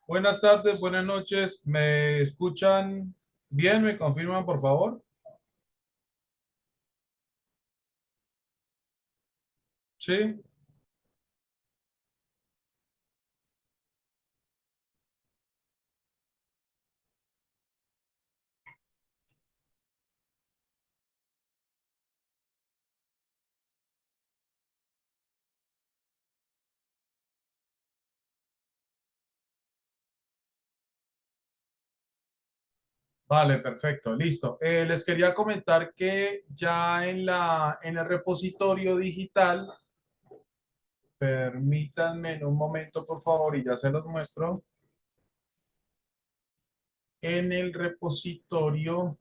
Buenas tardes, buenas noches. ¿Me escuchan bien? ¿Me confirman, por favor? Sí. Vale, perfecto, listo. Les quería comentar que ya en el repositorio digital, permítanme en un momento, por favor, y ya se los muestro. En el repositorio,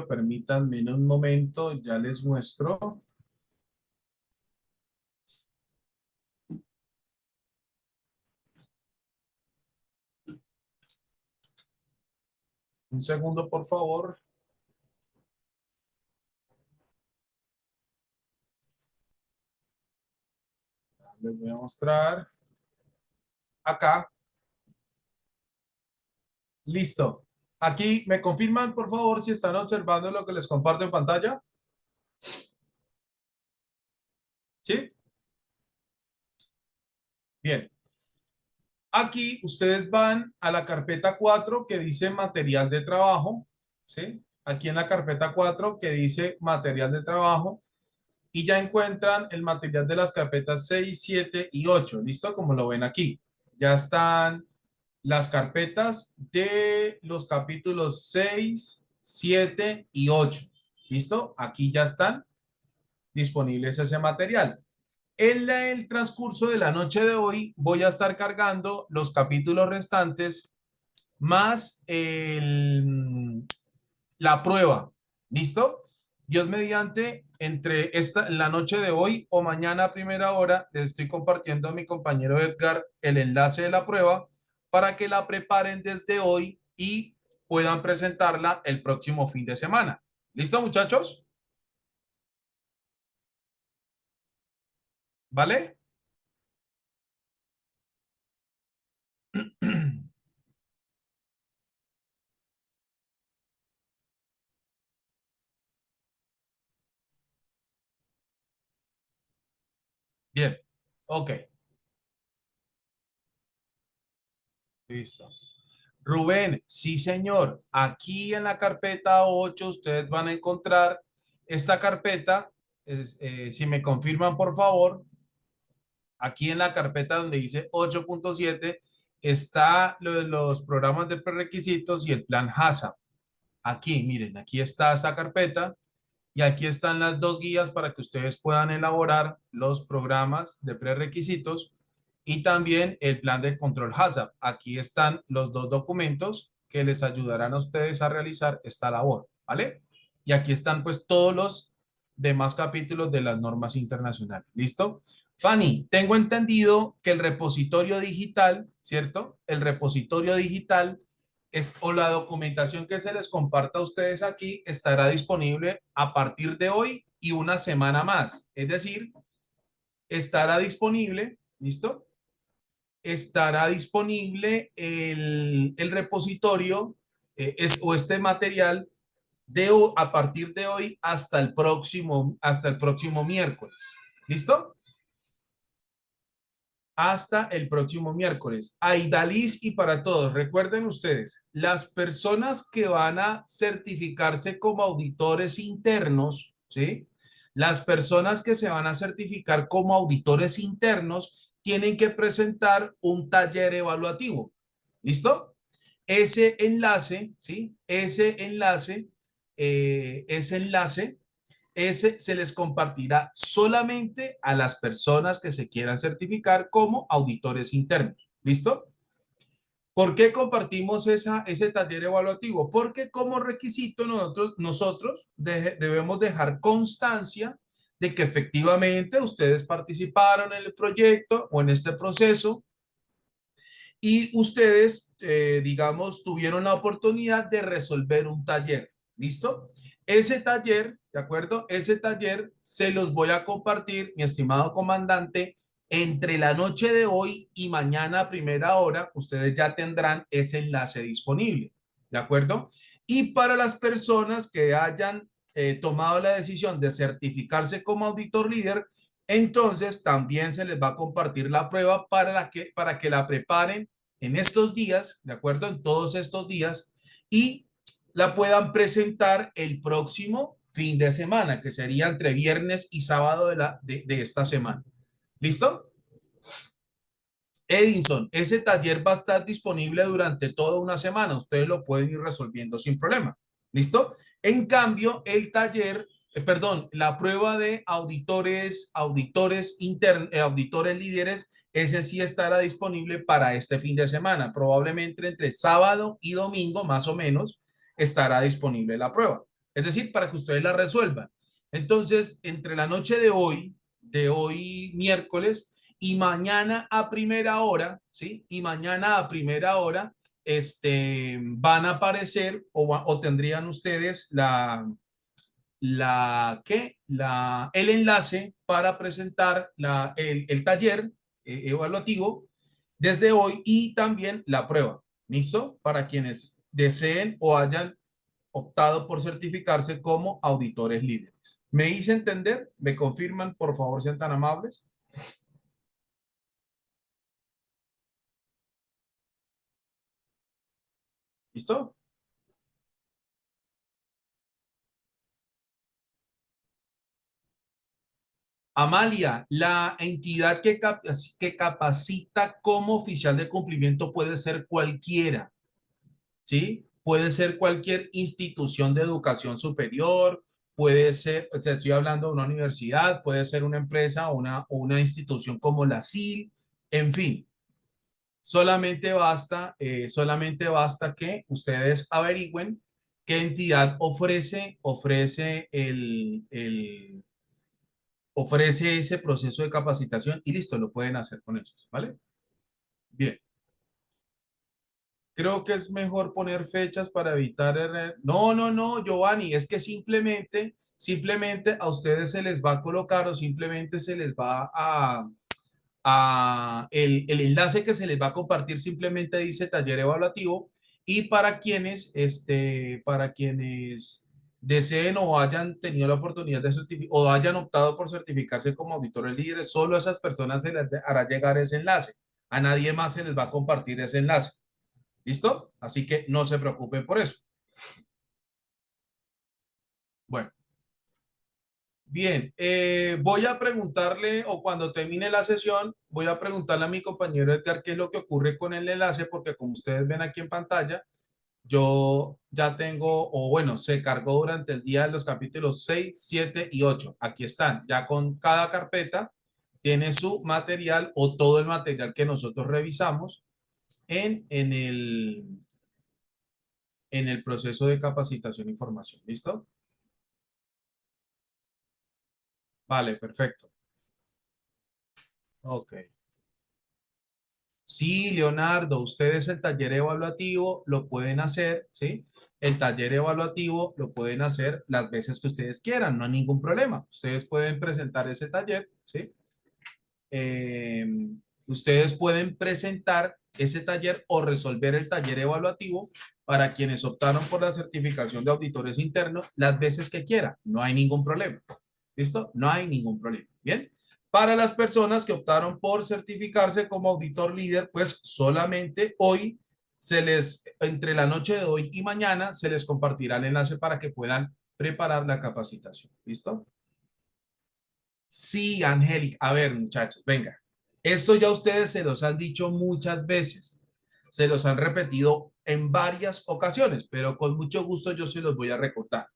permítanme en un momento, ya les muestro. Un segundo, por favor. Les voy a mostrar acá. Listo. Aquí me confirman, por favor, si están observando lo que les comparto en pantalla. ¿Sí? Bien. Aquí ustedes van a la carpeta 4 que dice material de trabajo. ¿Sí? Aquí en la carpeta 4 que dice material de trabajo. Y ya encuentran el material de las carpetas 6, 7 y 8. ¿Listo? Como lo ven aquí. Ya están las carpetas de los capítulos 6, 7 y 8. ¿Listo? Aquí ya están disponibles ese material. En el transcurso de la noche de hoy voy a estar cargando los capítulos restantes más la prueba. ¿Listo? Dios mediante, la noche de hoy o mañana a primera hora, le estoy compartiendo a mi compañero Edgar el enlace de la prueba para que la preparen desde hoy y puedan presentarla el próximo fin de semana. ¿Listo, muchachos? ¿Vale? Bien. Ok. Listo. Rubén, sí, señor. Aquí en la carpeta 8 ustedes van a encontrar esta carpeta. Si me confirman, por favor, aquí en la carpeta donde dice 8.7 está lo de los programas de prerequisitos y el plan HACCP. Aquí, miren, aquí está esta carpeta y aquí están las dos guías para que ustedes puedan elaborar los programas de prerequisitos y también el plan de control HACCP. Aquí están los dos documentos que les ayudarán a ustedes a realizar esta labor, ¿vale? Y aquí están pues todos los demás capítulos de las normas internacionales. ¿Listo? Fanny, tengo entendido que el repositorio digital, ¿cierto? El repositorio digital o la documentación que se les comparta a ustedes aquí estará disponible a partir de hoy y una semana más. Es decir, estará disponible, ¿listo? Estará disponible el repositorio o este material a partir de hoy hasta el próximo miércoles. ¿Listo? Hasta el próximo miércoles. Aidaliz y para todos, recuerden ustedes, las personas que van a certificarse como auditores internos, ¿sí? Las personas que se van a certificar como auditores internos tienen que presentar un taller evaluativo. ¿Listo? Ese enlace, ¿sí? Ese enlace ese se les compartirá solamente a las personas que se quieran certificar como auditores internos. ¿Listo? ¿Por qué compartimos ese taller evaluativo? Porque como requisito nosotros debemos dejar constancia de que efectivamente ustedes participaron en el proyecto o en este proceso y ustedes, digamos, tuvieron la oportunidad de resolver un taller. ¿Listo? Ese taller, ¿de acuerdo? Ese taller se los voy a compartir, mi estimado comandante, entre la noche de hoy y mañana a primera hora. Ustedes ya tendrán ese enlace disponible. ¿De acuerdo? Y para las personas que hayan tomado la decisión de certificarse como auditor líder, entonces también se les va a compartir la prueba para que la preparen en estos días, ¿de acuerdo? En todos estos días y la puedan presentar el próximo fin de semana, que sería entre viernes y sábado de esta semana. ¿Listo? Edinson, ese taller va a estar disponible durante toda una semana. Ustedes lo pueden ir resolviendo sin problema. ¿Listo? En cambio, el taller, perdón, la prueba de auditores líderes, ese sí estará disponible para este fin de semana. Probablemente entre sábado y domingo, más o menos, estará disponible la prueba. Es decir, para que ustedes la resuelvan. Entonces, entre la noche de hoy miércoles, y mañana a primera hora, ¿sí? Y mañana a primera hora, van a aparecer o tendrían ustedes el enlace para presentar el taller evaluativo desde hoy y también la prueba, ¿listo? Para quienes deseen o hayan optado por certificarse como auditores líderes. ¿Me hice entender? ¿Me confirman? Por favor, sean tan amables. ¿Listo? Amalia, la entidad que capacita como oficial de cumplimiento puede ser cualquiera, ¿sí? Puede ser cualquier institución de educación superior, puede ser, o sea, estoy hablando de una universidad, puede ser una empresa o una institución como la CIL, en fin, solamente basta que ustedes averigüen qué entidad ofrece ese proceso de capacitación y listo, lo pueden hacer con ellos, ¿vale? Bien, creo que es mejor poner fechas para evitar error. No, no, no, Giovanni, es que simplemente a ustedes se les va a colocar o simplemente se les va el enlace que se les va a compartir simplemente dice taller evaluativo y para quienes deseen o hayan tenido la oportunidad de certificar o hayan optado por certificarse como auditores líderes, solo a esas personas se les hará llegar ese enlace. A nadie más se les va a compartir ese enlace. ¿Listo? Así que no se preocupen por eso. Bueno. Bien, voy a preguntarle, o cuando termine la sesión, voy a preguntarle a mi compañero Edgar qué es lo que ocurre con el enlace, porque como ustedes ven aquí en pantalla, yo ya tengo, o bueno, se cargó durante el día de los capítulos 6, 7 y 8. Aquí están, ya con cada carpeta tiene su material o todo el material que nosotros revisamos en el proceso de capacitación y formación. ¿Listo? Vale, perfecto. Ok. Sí, Leonardo, ustedes el taller evaluativo lo pueden hacer, ¿sí? El taller evaluativo lo pueden hacer las veces que ustedes quieran, no hay ningún problema. Ustedes pueden presentar ese taller, ¿sí? Eh, ustedes pueden presentar ese taller o resolver el taller evaluativo para quienes optaron por la certificación de auditores internos las veces que quieran, no hay ningún problema. ¿Listo? No hay ningún problema. Bien. Para las personas que optaron por certificarse como auditor líder, pues solamente hoy entre la noche de hoy y mañana, se les compartirá el enlace para que puedan preparar la capacitación. ¿Listo? Sí, Angélica. A ver, muchachos, venga. Esto ya ustedes se los han dicho muchas veces. Se los han repetido en varias ocasiones, pero con mucho gusto yo se los voy a recordar.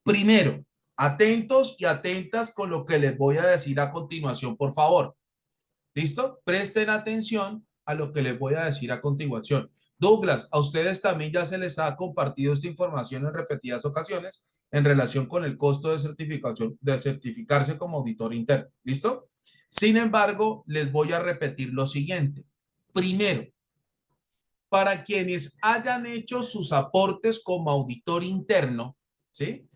Primero, atentos y atentas con lo que les voy a decir a continuación, por favor. ¿Listo? Presten atención a lo que les voy a decir a continuación. Douglas, a ustedes también ya se les ha compartido esta información en repetidas ocasiones en relación con el costo de certificación, de certificarse como auditor interno. ¿Listo? Sin embargo, les voy a repetir lo siguiente. Primero, para quienes hayan hecho sus aportes como auditor interno, ¿sí?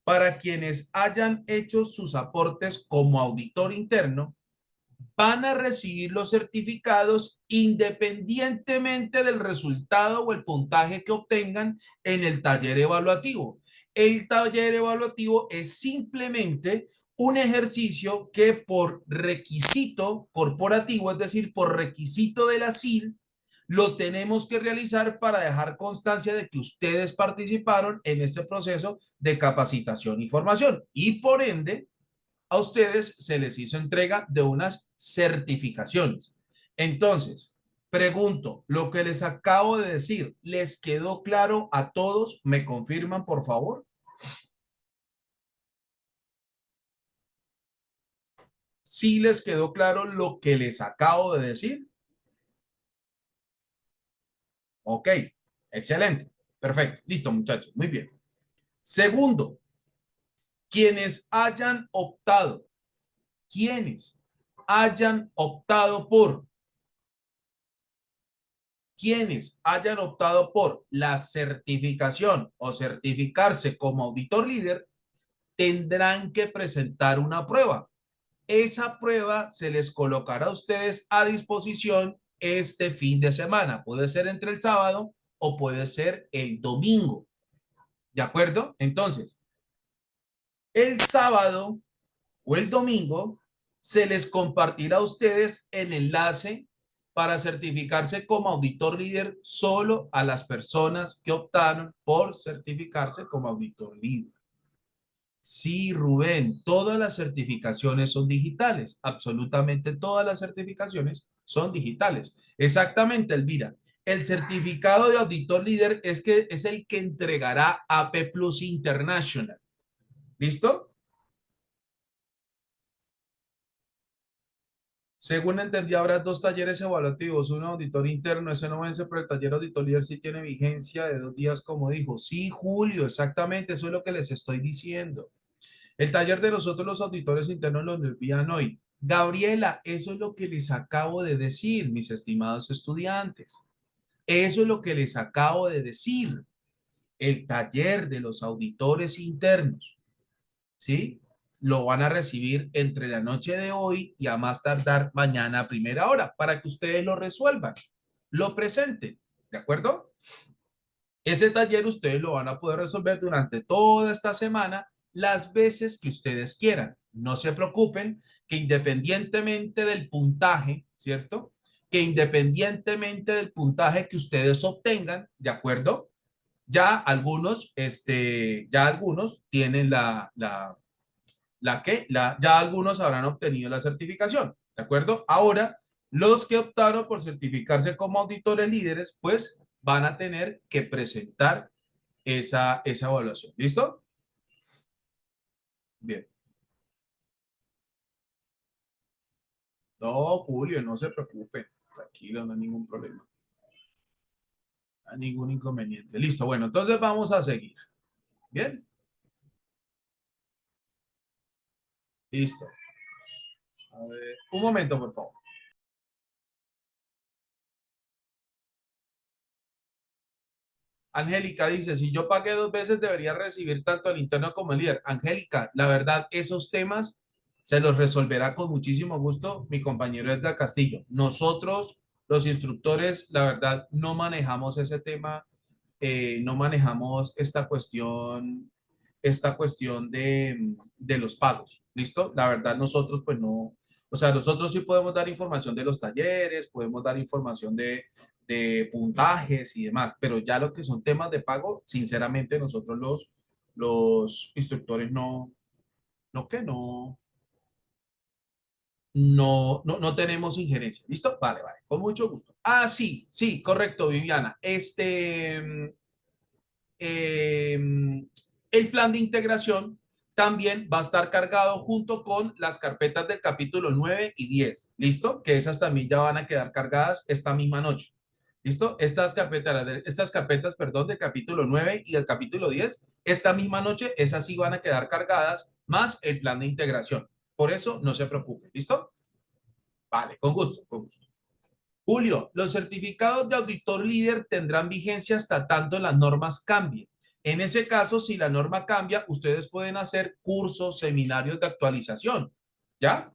Para quienes hayan hecho sus aportes como auditor interno, van a recibir los certificados independientemente del resultado o el puntaje que obtengan en el taller evaluativo. El taller evaluativo es simplemente un ejercicio que por requisito corporativo, es decir, por requisito de la SIL, lo tenemos que realizar para dejar constancia de que ustedes participaron en este proceso de capacitación y formación y por ende a ustedes se les hizo entrega de unas certificaciones. Entonces, pregunto, lo que les acabo de decir, ¿les quedó claro a todos? ¿Me confirman, por favor? ¿Sí les quedó claro lo que les acabo de decir? Ok, excelente, perfecto, listo muchachos, muy bien. Segundo, quienes hayan optado, quienes hayan optado por quienes hayan optado por la certificación o certificarse como auditor líder tendrán que presentar una prueba. Esa prueba se les colocará a ustedes a disposición este fin de semana. Puede ser entre el sábado o puede ser el domingo. ¿De acuerdo? Entonces, el sábado o el domingo se les compartirá a ustedes el enlace para certificarse como auditor líder solo a las personas que optaron por certificarse como auditor líder. Sí, Rubén, todas las certificaciones son digitales, absolutamente todas las certificaciones son digitales. Exactamente, Elvira. El certificado de auditor líder es el que entregará AP Plus International. ¿Listo? Según entendí, habrá dos talleres evaluativos, un auditor interno, ese no vence, pero el taller auditor líder sí tiene vigencia de 2 días, como dijo. Sí, Julio, exactamente, eso es lo que les estoy diciendo. El taller de nosotros, los auditores internos, los envían hoy. Gabriela, eso es lo que les acabo de decir, mis estimados estudiantes. Eso es lo que les acabo de decir. El taller de los auditores internos, ¿sí? Lo van a recibir entre la noche de hoy y a más tardar mañana a primera hora para que ustedes lo resuelvan, lo presenten, ¿de acuerdo? Ese taller ustedes lo van a poder resolver durante toda esta semana las veces que ustedes quieran. No se preocupen que independientemente del puntaje, ¿cierto? Que independientemente del puntaje que ustedes obtengan, ¿de acuerdo? Ya algunos tienen ya algunos habrán obtenido la certificación, ¿de acuerdo? Ahora, los que optaron por certificarse como auditores líderes, pues van a tener que presentar esa evaluación. ¿Listo? Bien. No, Julio, no se preocupe. Tranquilo, no hay ningún problema. No hay ningún inconveniente. Listo, bueno, entonces vamos a seguir. Bien, listo. A ver, un momento, por favor. Angélica dice, si yo pagué 2 veces, debería recibir tanto el interno como el líder. Angélica, la verdad, esos temas se los resolverá con muchísimo gusto mi compañero Edgar Castillo. Nosotros, los instructores, la verdad, no manejamos ese tema, no manejamos esta cuestión de los pagos. ¿Listo? La verdad, nosotros, pues no, o sea, nosotros sí podemos dar información de los talleres, podemos dar información de puntajes y demás, pero ya lo que son temas de pago, sinceramente nosotros los instructores no tenemos injerencia. ¿Listo? Vale, vale, con mucho gusto. Ah, sí, sí, correcto, Viviana. Eh, el plan de integración también va a estar cargado junto con las carpetas del capítulo 9 y 10. ¿Listo? Que esas también ya van a quedar cargadas esta misma noche. ¿Listo? Estas carpetas, perdón, del capítulo 9 y el capítulo 10, esta misma noche, esas sí van a quedar cargadas, más el plan de integración. Por eso, no se preocupen. ¿Listo? Vale, con gusto, con gusto. Julio, los certificados de auditor líder tendrán vigencia hasta tanto las normas cambien. En ese caso, si la norma cambia, ustedes pueden hacer cursos, seminarios de actualización. ¿Ya?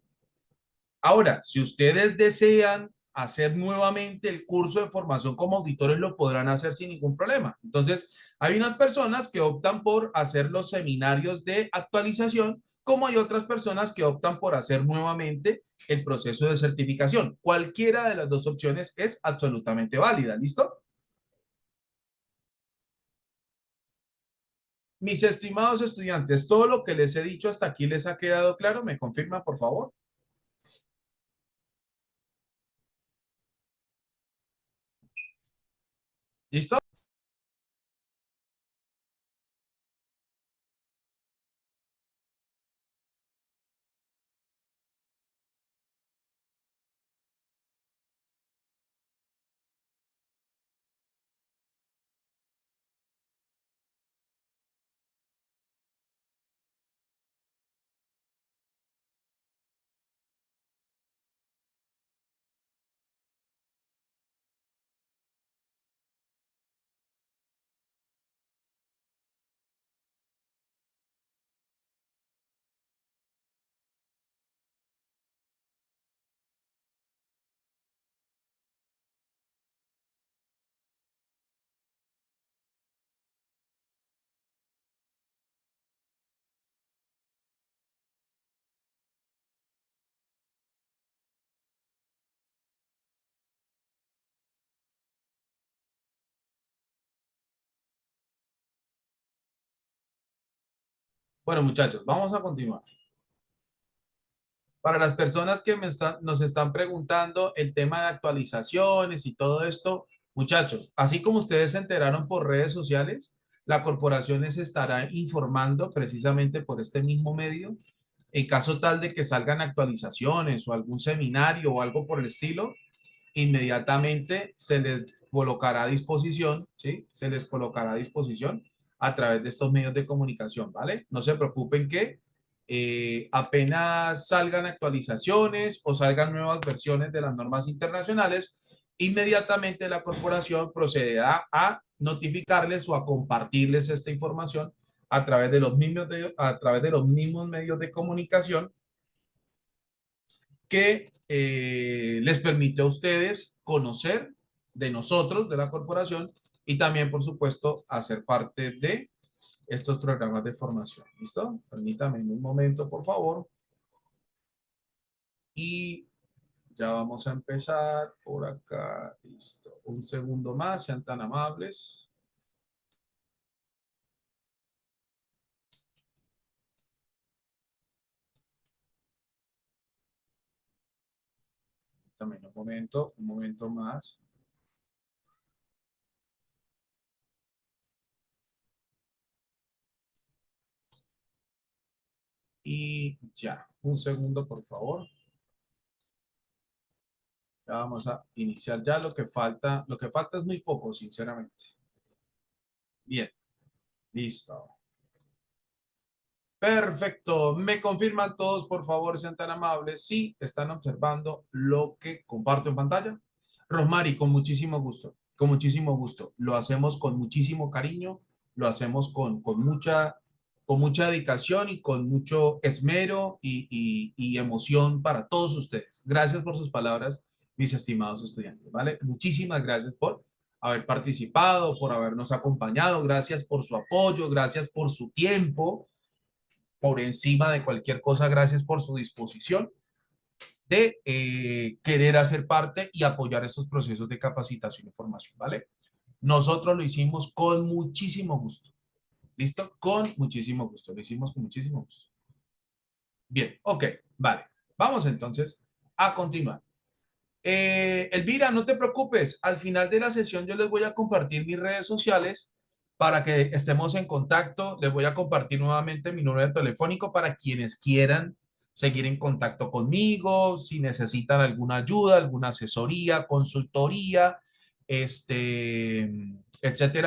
Ahora, si ustedes desean hacer nuevamente el curso de formación como auditores, lo podrán hacer sin ningún problema. Entonces, hay unas personas que optan por hacer los seminarios de actualización, como hay otras personas que optan por hacer nuevamente el proceso de certificación. Cualquiera de las dos opciones es absolutamente válida. ¿Listo? Mis estimados estudiantes, todo lo que les he dicho hasta aquí les ha quedado claro. ¿Me confirma, por favor? ¿Listo? Bueno, muchachos, vamos a continuar. Para las personas que nos están preguntando el tema de actualizaciones y todo esto, muchachos, así como ustedes se enteraron por redes sociales, la corporación les estará informando precisamente por este mismo medio, en caso tal de que salgan actualizaciones o algún seminario o algo por el estilo, inmediatamente se les colocará a disposición, ¿sí? Se les colocará a disposición a través de estos medios de comunicación, ¿vale? No se preocupen que apenas salgan actualizaciones o salgan nuevas versiones de las normas internacionales, inmediatamente la corporación procederá a notificarles o a compartirles esta información a través de a través de los mismos medios de comunicación que les permite a ustedes conocer de nosotros, de la corporación, y también, por supuesto, hacer parte de estos programas de formación. ¿Listo? Permítame un momento, por favor. Y ya vamos a empezar por acá. Listo. Un segundo más, sean tan amables. También un momento más. Y ya, un segundo, por favor. Ya vamos a iniciar ya lo que falta es muy poco, sinceramente. Bien, listo. Perfecto. ¿Me confirman todos, por favor, sean tan amables, si están observando lo que comparto en pantalla? Rosmary, con muchísimo gusto, con muchísimo gusto. Lo hacemos con muchísimo cariño, lo hacemos con mucha dedicación y con mucho esmero y emoción para todos ustedes. Gracias por sus palabras, mis estimados estudiantes, ¿vale? Muchísimas gracias por haber participado, por habernos acompañado, gracias por su apoyo, gracias por su tiempo por encima de cualquier cosa, gracias por su disposición de querer hacer parte y apoyar estos procesos de capacitación y formación, ¿vale? Nosotros lo hicimos con muchísimo gusto. ¿Listo? Con muchísimo gusto. Lo hicimos con muchísimo gusto. Bien, ok, vale. Vamos entonces a continuar. Elvira, no te preocupes. Al final de la sesión yo les voy a compartir mis redes sociales para que estemos en contacto. Les voy a compartir nuevamente mi número telefónico para quienes quieran seguir en contacto conmigo, si necesitan alguna ayuda, alguna asesoría, consultoría, etcétera,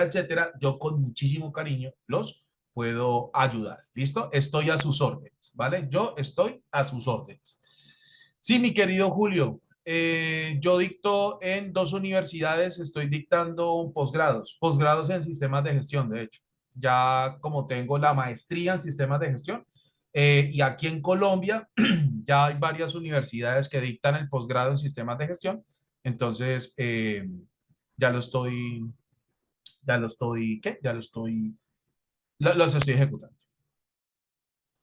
etcétera, yo con muchísimo cariño los puedo ayudar. ¿Listo? Estoy a sus órdenes, ¿vale? Yo estoy a sus órdenes. Sí, mi querido Julio, yo dicto en dos universidades, estoy dictando un posgrados en sistemas de gestión, de hecho. Ya como tengo la maestría en sistemas de gestión, y aquí en Colombia ya hay varias universidades que dictan el posgrado en sistemas de gestión, entonces ya lo estoy, ¿qué? Ya lo estoy, los estoy ejecutando.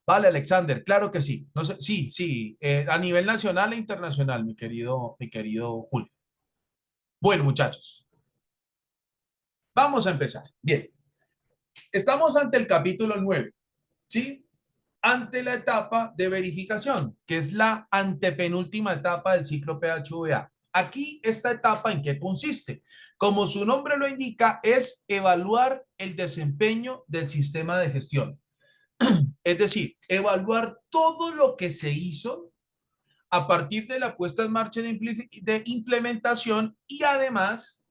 Vale, Alexander, claro que sí. No sé, sí, sí, a nivel nacional e internacional, mi querido Julio. Bueno, muchachos, vamos a empezar. Bien, estamos ante el capítulo 9, ¿sí? Ante la etapa de verificación, que es la antepenúltima etapa del ciclo PHVA. Aquí, esta etapa, ¿en qué consiste? Como su nombre lo indica, es evaluar el desempeño del sistema de gestión. Es decir, evaluar todo lo que se hizo a partir de la puesta en marcha de implementación y además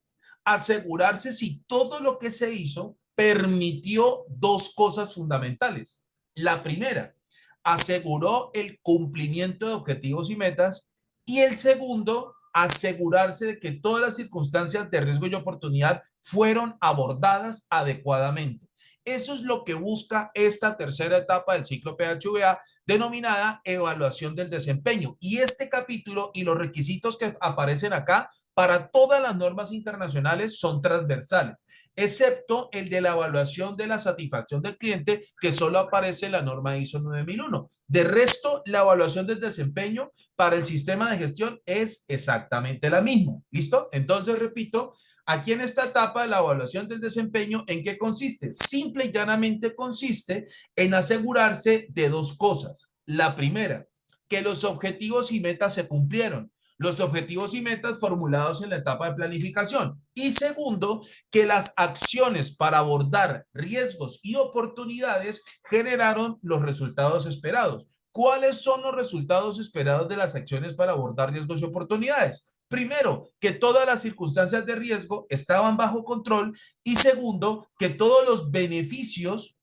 asegurarse si todo lo que se hizo permitió dos cosas fundamentales. La primera, aseguró el cumplimiento de objetivos y metas, y el segundo, asegurarse de que todas las circunstancias de riesgo y oportunidad fueron abordadas adecuadamente. Eso es lo que busca esta tercera etapa del ciclo PHVA, denominada evaluación del desempeño. Y este capítulo y los requisitos que aparecen acá para todas las normas internacionales son transversales, excepto el de la evaluación de la satisfacción del cliente, que solo aparece en la norma ISO 9001. De resto, la evaluación del desempeño para el sistema de gestión es exactamente la misma. ¿Listo? Entonces, repito, aquí en esta etapa de la evaluación del desempeño, ¿en qué consiste? Simple y llanamente consiste en asegurarse de dos cosas. La primera, que los objetivos y metas se cumplieron, los objetivos y metas formulados en la etapa de planificación. Y segundo, que las acciones para abordar riesgos y oportunidades generaron los resultados esperados. ¿Cuáles son los resultados esperados de las acciones para abordar riesgos y oportunidades? Primero, que todas las circunstancias de riesgo estaban bajo control, y segundo, que todos los beneficios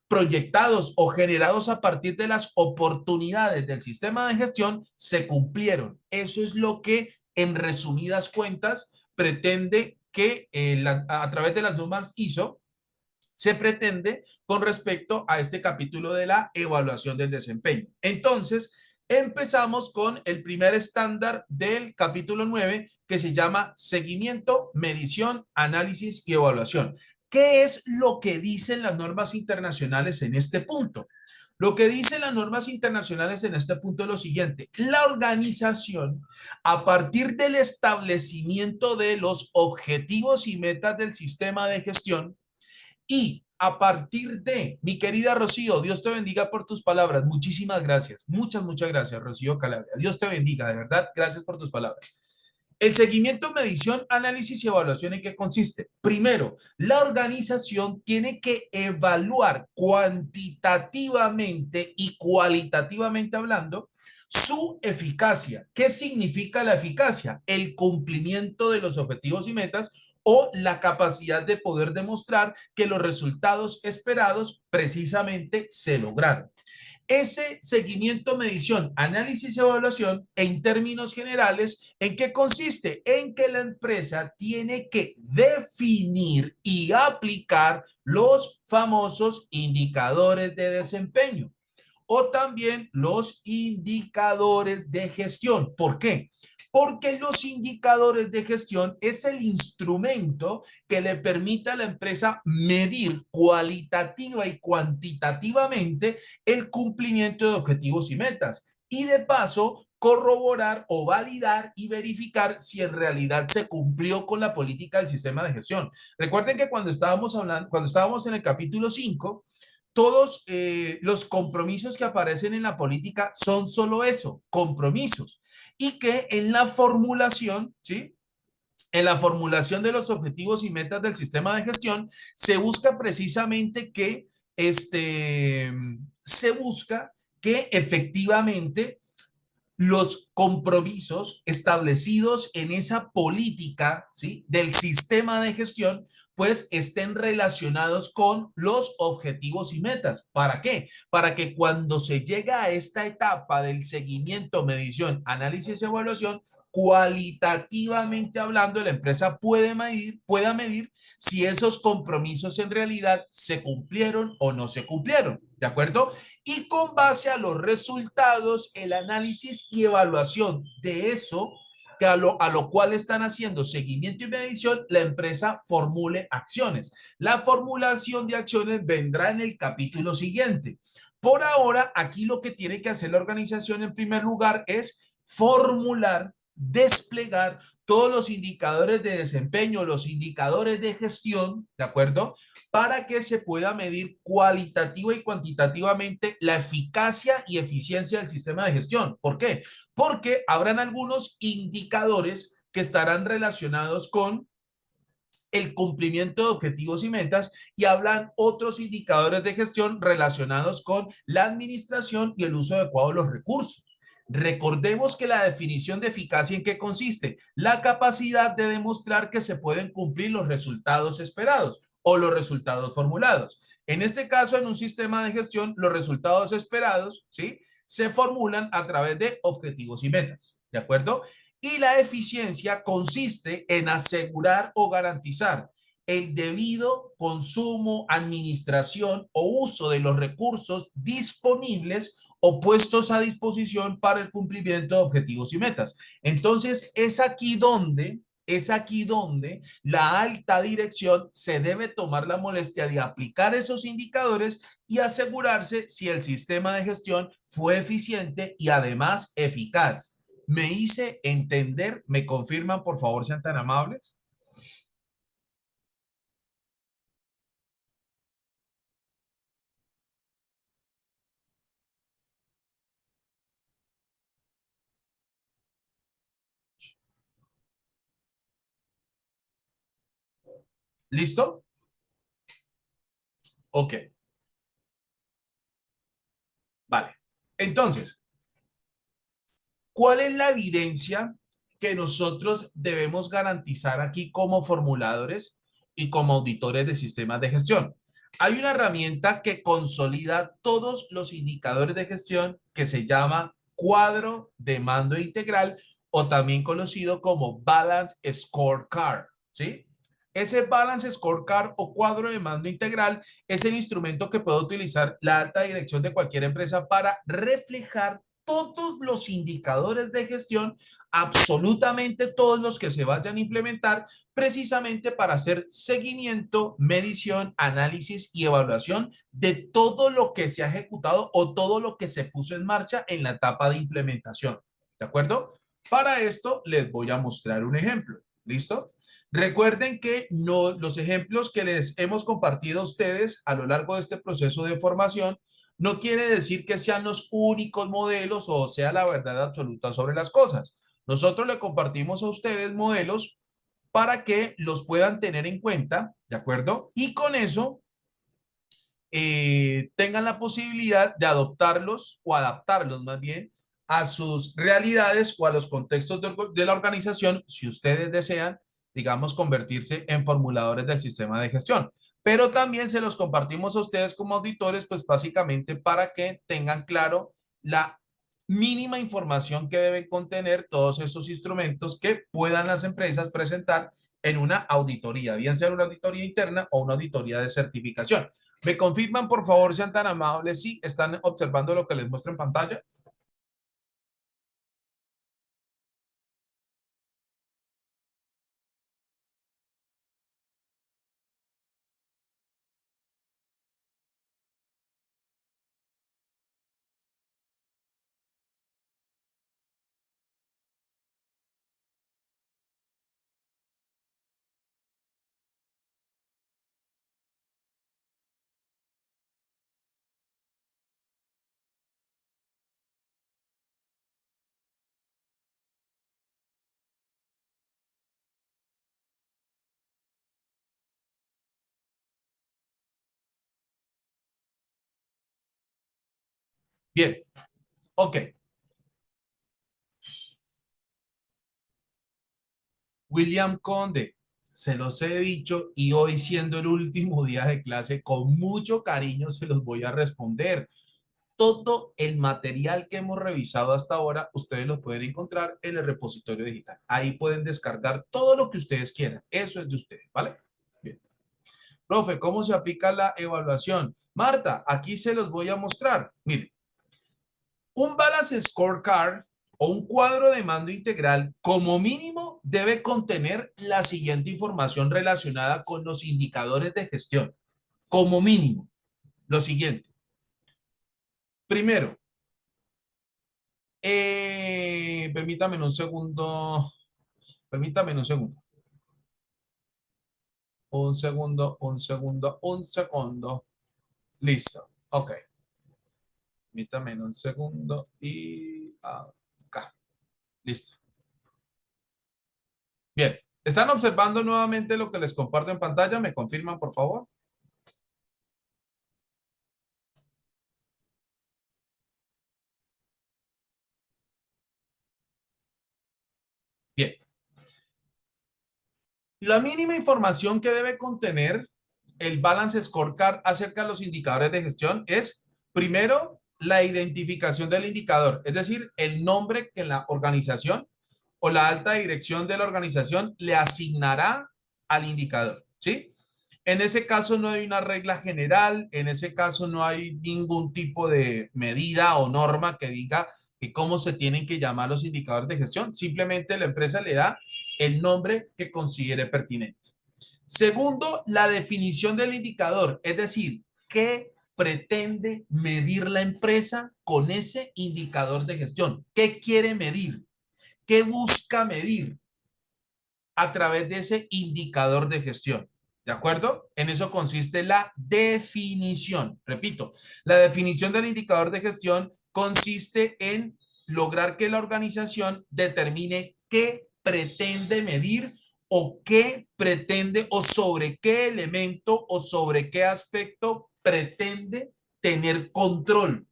proyectados o generados a partir de las oportunidades del sistema de gestión se cumplieron. Eso es lo que, en resumidas cuentas, pretende que a través de las normas ISO se pretende con respecto a este capítulo de la evaluación del desempeño. Entonces, empezamos con el primer estándar del capítulo 9, que se llama seguimiento, medición, análisis y evaluación. ¿Qué es lo que dicen las normas internacionales en este punto? Lo que dicen las normas internacionales en este punto es lo siguiente: la organización, a partir del establecimiento de los objetivos y metas del sistema de gestión, y a partir de, mi querida Rocío, Dios te bendiga por tus palabras. Muchísimas gracias. Muchas gracias, Rocío Calabria. Dios te bendiga, de verdad. Gracias por tus palabras. El seguimiento, medición, análisis y evaluación, ¿en qué consiste? Primero, la organización tiene que evaluar cuantitativamente y cualitativamente hablando su eficacia. ¿Qué significa la eficacia? El cumplimiento de los objetivos y metas, o la capacidad de poder demostrar que los resultados esperados precisamente se lograron. Ese seguimiento, medición, análisis y evaluación, en términos generales, ¿en qué consiste? En que la empresa tiene que definir y aplicar los famosos indicadores de desempeño, o también los indicadores de gestión. ¿Por qué? Porque los indicadores de gestión es el instrumento que le permite a la empresa medir cualitativa y cuantitativamente el cumplimiento de objetivos y metas, y de paso corroborar o validar y verificar si en realidad se cumplió con la política del sistema de gestión. Recuerden que cuando estábamos en el capítulo 5, todos los compromisos que aparecen en la política son solo eso, compromisos, y que en la formulación, ¿sí? En la formulación de los objetivos y metas del sistema de gestión se busca precisamente que se busca que efectivamente los compromisos establecidos en esa política, ¿sí?, del sistema de gestión, pues estén relacionados con los objetivos y metas. ¿Para qué? Para que cuando se llega a esta etapa del seguimiento, medición, análisis y evaluación, cualitativamente hablando, la empresa pueda medir si esos compromisos en realidad se cumplieron o no se cumplieron. ¿De acuerdo? Y con base a los resultados, el análisis y evaluación de eso, que a lo cual están haciendo seguimiento y medición, la empresa formule acciones. La formulación de acciones vendrá en el capítulo siguiente. Por ahora, aquí lo que tiene que hacer la organización en primer lugar es formular, desplegar todos los indicadores de desempeño, los indicadores de gestión, ¿de acuerdo? Para que se pueda medir cualitativa y cuantitativamente la eficacia y eficiencia del sistema de gestión. ¿Por qué? Porque habrán algunos indicadores que estarán relacionados con el cumplimiento de objetivos y metas y hablan otros indicadores de gestión relacionados con la administración y el uso adecuado de los recursos. Recordemos que la definición de eficacia en qué consiste, la capacidad de demostrar que se pueden cumplir los resultados esperados o los resultados formulados. En este caso, en un sistema de gestión, los resultados esperados, ¿sí?, se formulan a través de objetivos y metas, ¿de acuerdo? Y la eficiencia consiste en asegurar o garantizar el debido consumo, administración o uso de los recursos disponibles o puestos a disposición para el cumplimiento de objetivos y metas. Entonces, es aquí donde la alta dirección se debe tomar la molestia de aplicar esos indicadores y asegurarse si el sistema de gestión fue eficiente y además eficaz. ¿Me hice entender? ¿Me confirman, por favor, sean tan amables? ¿Listo? Ok, vale. Entonces, ¿cuál es la evidencia que nosotros debemos garantizar aquí como formuladores y como auditores de sistemas de gestión? Hay una herramienta que consolida todos los indicadores de gestión que se llama cuadro de mando integral o también conocido como Balance Scorecard, ¿sí? Ese Balance Scorecard o cuadro de mando integral es el instrumento que puede utilizar la alta dirección de cualquier empresa para reflejar todos los indicadores de gestión, absolutamente todos los que se vayan a implementar, precisamente para hacer seguimiento, medición, análisis y evaluación de todo lo que se ha ejecutado o todo lo que se puso en marcha en la etapa de implementación. ¿De acuerdo? Para esto les voy a mostrar un ejemplo. ¿Listo? Recuerden que no, los ejemplos que les hemos compartido a ustedes a lo largo de este proceso de formación no quiere decir que sean los únicos modelos o sea la verdad absoluta sobre las cosas. Nosotros le compartimos a ustedes modelos para que los puedan tener en cuenta, ¿de acuerdo? Y con eso tengan la posibilidad de adoptarlos o adaptarlos más bien a sus realidades o a los contextos de la organización si ustedes desean, digamos, convertirse en formuladores del sistema de gestión. Pero también se los compartimos a ustedes como auditores, pues básicamente para que tengan claro la mínima información que deben contener todos esos instrumentos que puedan las empresas presentar en una auditoría, bien sea una auditoría interna o una auditoría de certificación. ¿Me confirman, por favor, sean tan amables, si están observando lo que les muestro en pantalla? Bien, ok. William Conde, se los he dicho y hoy siendo el último día de clase, con mucho cariño se los voy a responder. Todo el material que hemos revisado hasta ahora, ustedes lo pueden encontrar en el repositorio digital. Ahí pueden descargar todo lo que ustedes quieran. Eso es de ustedes, ¿vale? Bien. Profe, ¿cómo se aplica la evaluación? Marta, aquí se los voy a mostrar. Miren, un balance scorecard o un cuadro de mando integral como mínimo debe contener la siguiente información relacionada con los indicadores de gestión. Como mínimo, lo siguiente. Primero, permítame un segundo. Permítame un segundo. Un segundo, un segundo, un segundo. Listo. Ok. Permítame un segundo y acá. Listo. Bien. ¿Están observando nuevamente lo que les comparto en pantalla? ¿Me confirman, por favor? Bien. La mínima información que debe contener el Balance Scorecard acerca de los indicadores de gestión es, primero, la identificación del indicador, es decir, el nombre que la organización o la alta dirección de la organización le asignará al indicador, ¿sí? En ese caso no hay una regla general, en ese caso no hay ningún tipo de medida o norma que diga que cómo se tienen que llamar los indicadores de gestión, simplemente la empresa le da el nombre que considere pertinente. Segundo, la definición del indicador, es decir, ¿qué pretende medir la empresa con ese indicador de gestión? ¿Qué quiere medir? ¿Qué busca medir a través de ese indicador de gestión? ¿De acuerdo? En eso consiste la definición. Repito, la definición del indicador de gestión consiste en lograr que la organización determine qué pretende medir o qué pretende o sobre qué elemento o sobre qué aspecto pretende tener control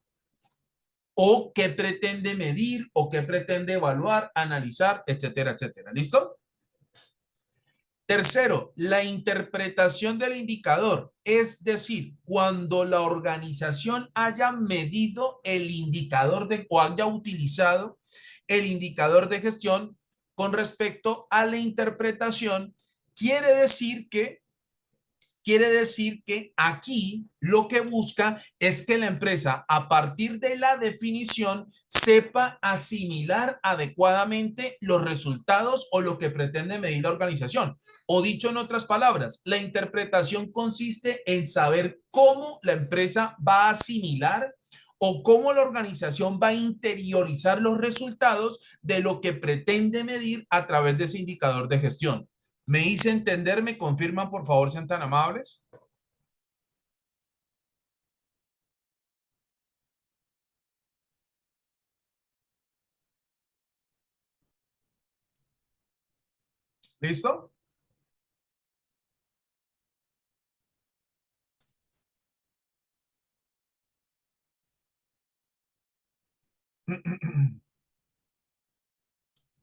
o qué pretende medir o qué pretende evaluar, analizar, etcétera, etcétera. ¿Listo? Tercero, la interpretación del indicador, es decir, cuando la organización haya medido el indicador de o haya utilizado el indicador de gestión con respecto a la interpretación, quiere decir que aquí lo que busca es que la empresa, a partir de la definición, sepa asimilar adecuadamente los resultados o lo que pretende medir la organización. O dicho en otras palabras, la interpretación consiste en saber cómo la empresa va a asimilar o cómo la organización va a interiorizar los resultados de lo que pretende medir a través de ese indicador de gestión. ¿Me hice entender? ¿Me confirman, por favor, sean tan amables? ¿Listo?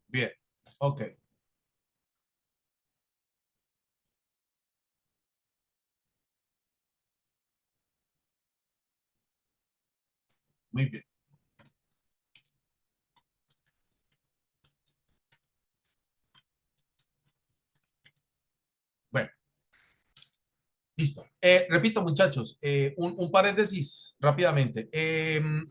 Bien, ok, muy bien. Bueno, listo. Repito, muchachos, un paréntesis rápidamente.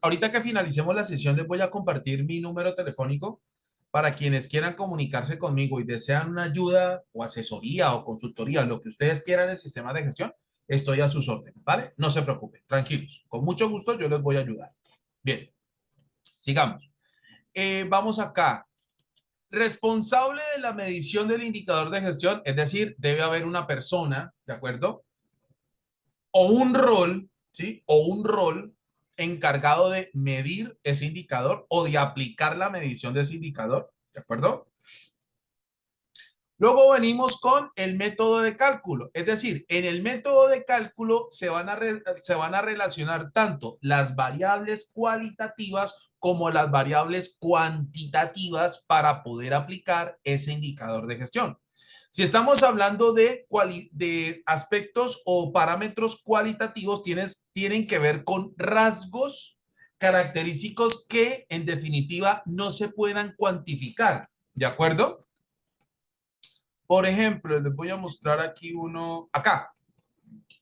Ahorita que finalicemos la sesión, les voy a compartir mi número telefónico para quienes quieran comunicarse conmigo y desean una ayuda o asesoría o consultoría, lo que ustedes quieran en el sistema de gestión, estoy a sus órdenes, ¿vale? No se preocupen, tranquilos. Con mucho gusto yo les voy a ayudar. Bien, sigamos. Vamos acá. Responsable de la medición del indicador de gestión, es decir, debe haber una persona, ¿de acuerdo? O un rol, ¿sí? O un rol encargado de medir ese indicador o de aplicar la medición de ese indicador, ¿de acuerdo? Luego venimos con el método de cálculo. Es decir, en el método de cálculo se van a relacionar tanto las variables cualitativas como las variables cuantitativas para poder aplicar ese indicador de gestión. Si estamos hablando de aspectos o parámetros cualitativos, tienen que ver con rasgos característicos que en definitiva no se puedan cuantificar. ¿De acuerdo? Por ejemplo, les voy a mostrar aquí uno, acá.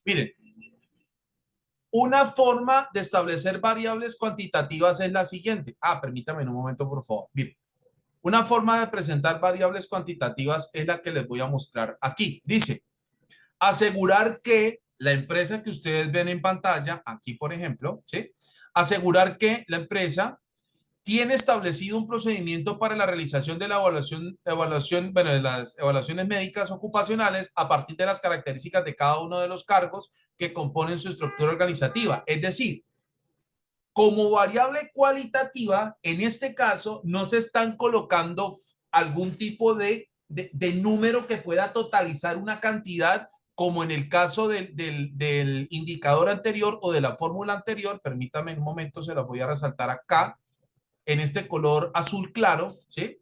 Miren, una forma de establecer variables cuantitativas es la siguiente. Permítame un momento, por favor. Miren, una forma de presentar variables cuantitativas es la que les voy a mostrar aquí. Dice, asegurar que la empresa que ustedes ven en pantalla, aquí por ejemplo, ¿sí? Asegurar que la empresa tiene establecido un procedimiento para la realización de la bueno, de las evaluaciones médicas ocupacionales a partir de las características de cada uno de los cargos que componen su estructura organizativa. Es decir, como variable cualitativa, en este caso, no se están colocando algún tipo de número que pueda totalizar una cantidad, como en el caso del indicador anterior o de la fórmula anterior. Permítame un momento, se la voy a resaltar acá en este color azul claro, ¿sí?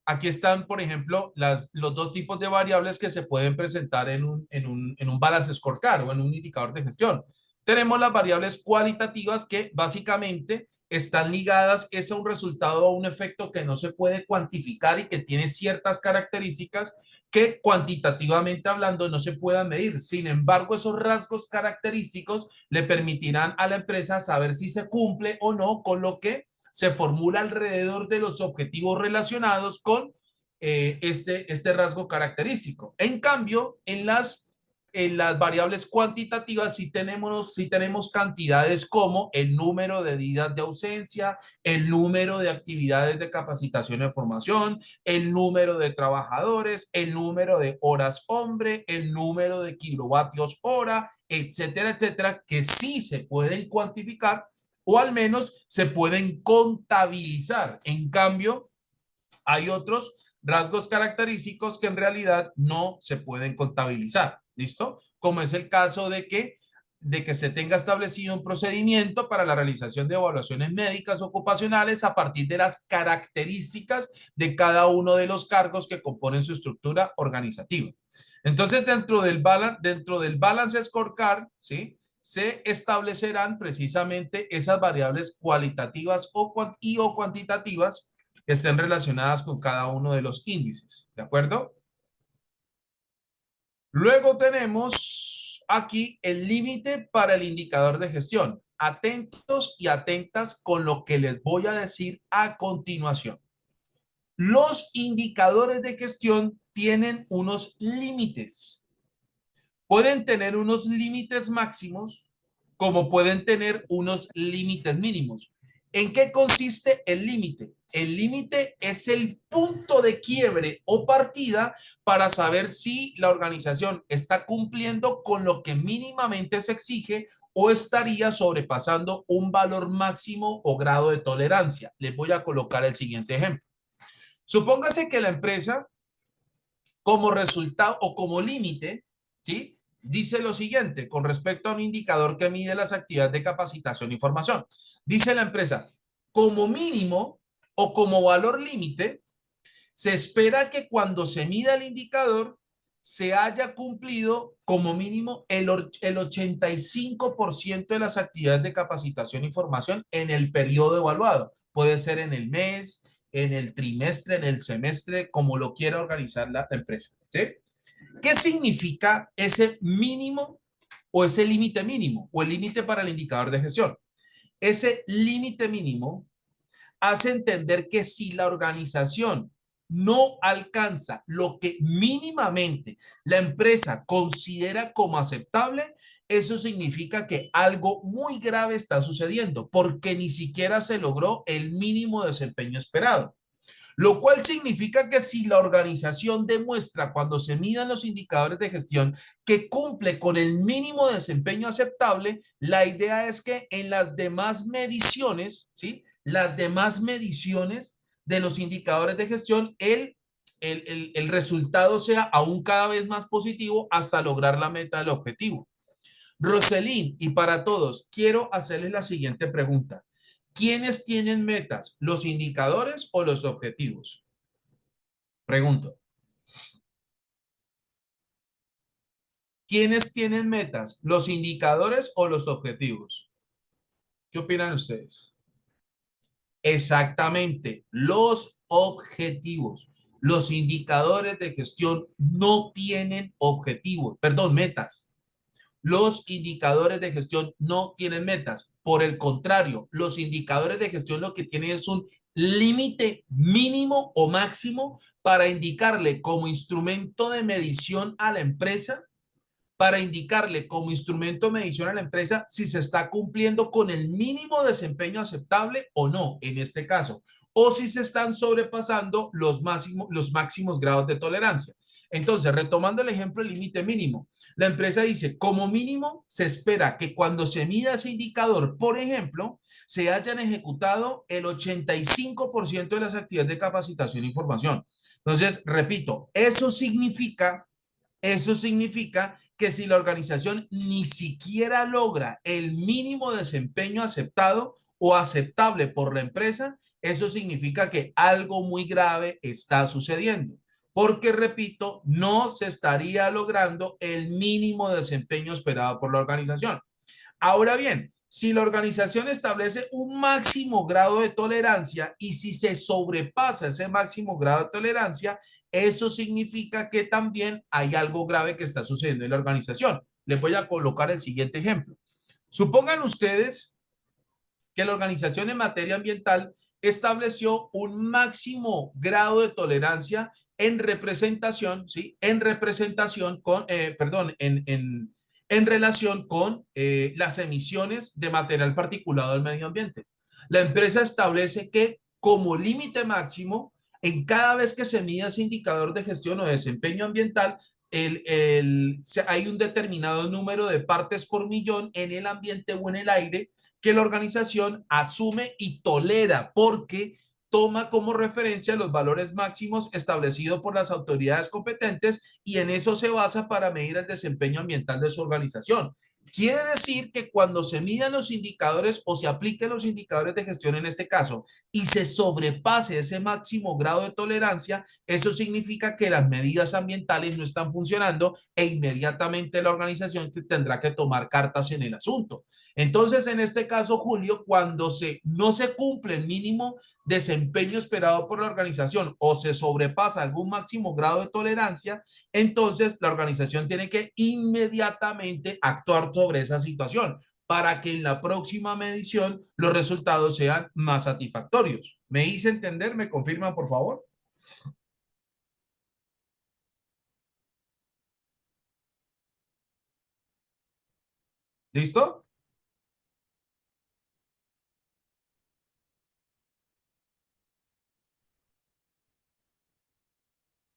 Aquí están, por ejemplo, los dos tipos de variables que se pueden presentar en un balance scorecard o en un indicador de gestión. Tenemos las variables cualitativas que básicamente están ligadas es a un resultado o un efecto que no se puede cuantificar y que tiene ciertas características que cuantitativamente hablando no se puedan medir. Sin embargo, esos rasgos característicos le permitirán a la empresa saber si se cumple o no con lo que se formula alrededor de los objetivos relacionados con este rasgo característico. En cambio, en las variables cuantitativas sí tenemos cantidades como el número de días de ausencia, el número de actividades de capacitación y formación, el número de trabajadores, el número de horas hombre, el número de kilovatios hora, etcétera, etcétera, que sí se pueden cuantificar o al menos se pueden contabilizar. En cambio, hay otros rasgos característicos que en realidad no se pueden contabilizar. ¿Listo? Como es el caso de que se tenga establecido un procedimiento para la realización de evaluaciones médicas ocupacionales a partir de las características de cada uno de los cargos que componen su estructura organizativa. Entonces, dentro del balance scorecard, ¿sí? Se establecerán precisamente esas variables cualitativas o cuantitativas que estén relacionadas con cada uno de los índices. ¿De acuerdo? Luego tenemos aquí el límite para el indicador de gestión. Atentos y atentas con lo que les voy a decir a continuación. Los indicadores de gestión tienen unos límites. Pueden tener unos límites máximos como pueden tener unos límites mínimos. ¿En qué consiste el límite? El límite es el punto de quiebre o partida para saber si la organización está cumpliendo con lo que mínimamente se exige o estaría sobrepasando un valor máximo o grado de tolerancia. Les voy a colocar el siguiente ejemplo. Supóngase que la empresa, como resultado o como límite, ¿sí? Dice lo siguiente con respecto a un indicador que mide las actividades de capacitación y formación. Dice la empresa, como mínimo o como valor límite, se espera que cuando se mida el indicador se haya cumplido como mínimo el 85% de las actividades de capacitación y formación en el periodo evaluado. Puede ser en el mes, en el trimestre, en el semestre, como lo quiera organizar la empresa. ¿Sí? ¿Qué significa ese mínimo o ese límite mínimo o el límite para el indicador de gestión? Ese límite mínimo hace entender que si la organización no alcanza lo que mínimamente la empresa considera como aceptable, eso significa que algo muy grave está sucediendo porque ni siquiera se logró el mínimo desempeño esperado. Lo cual significa que si la organización demuestra cuando se midan los indicadores de gestión que cumple con el mínimo de desempeño aceptable, la idea es que en las demás mediciones, ¿sí? Las demás mediciones de los indicadores de gestión, el resultado sea aún cada vez más positivo hasta lograr la meta del objetivo. Roselín, y para todos, quiero hacerles la siguiente pregunta. ¿Quiénes tienen metas, los indicadores o los objetivos? Pregunto. ¿Quiénes tienen metas, los indicadores o los objetivos? ¿Qué opinan ustedes? Exactamente, los objetivos. Los indicadores de gestión no tienen objetivos, perdón, metas. Los indicadores de gestión no tienen metas. Por el contrario, los indicadores de gestión lo que tienen es un límite mínimo o máximo para indicarle como instrumento de medición a la empresa, para indicarle como instrumento de medición a la empresa si se está cumpliendo con el mínimo desempeño aceptable o no, en este caso, o si se están sobrepasando los máximos grados de tolerancia. Entonces, retomando el ejemplo del límite mínimo, la empresa dice, como mínimo, se espera que cuando se mida ese indicador, por ejemplo, se hayan ejecutado el 85% de las actividades de capacitación e información. Entonces, repito, eso significa que si la organización ni siquiera logra el mínimo desempeño aceptado o aceptable por la empresa, eso significa que algo muy grave está sucediendo. Porque, repito, no se estaría logrando el mínimo desempeño esperado por la organización. Ahora bien, si la organización establece un máximo grado de tolerancia y si se sobrepasa ese máximo grado de tolerancia, eso significa que también hay algo grave que está sucediendo en la organización. Les voy a colocar el siguiente ejemplo. Supongan ustedes que la organización en materia ambiental estableció un máximo grado de tolerancia en representación, ¿sí? En representación con, perdón, en relación con las emisiones de material particulado del medio ambiente. La empresa establece que como límite máximo, en cada vez que se mida ese indicador de gestión o de desempeño ambiental, hay un determinado número de partes por millón en el ambiente o en el aire que la organización asume y tolera porque toma como referencia los valores máximos establecidos por las autoridades competentes y en eso se basa para medir el desempeño ambiental de su organización. Quiere decir que cuando se midan los indicadores o se apliquen los indicadores de gestión en este caso y se sobrepase ese máximo grado de tolerancia, eso significa que las medidas ambientales no están funcionando e inmediatamente la organización tendrá que tomar cartas en el asunto. Entonces, en este caso, Julio, cuando no se cumple el mínimo desempeño esperado por la organización o se sobrepasa algún máximo grado de tolerancia, entonces la organización tiene que inmediatamente actuar sobre esa situación para que en la próxima medición los resultados sean más satisfactorios. ¿Me hice entender? ¿Me confirman, por favor? ¿Listo?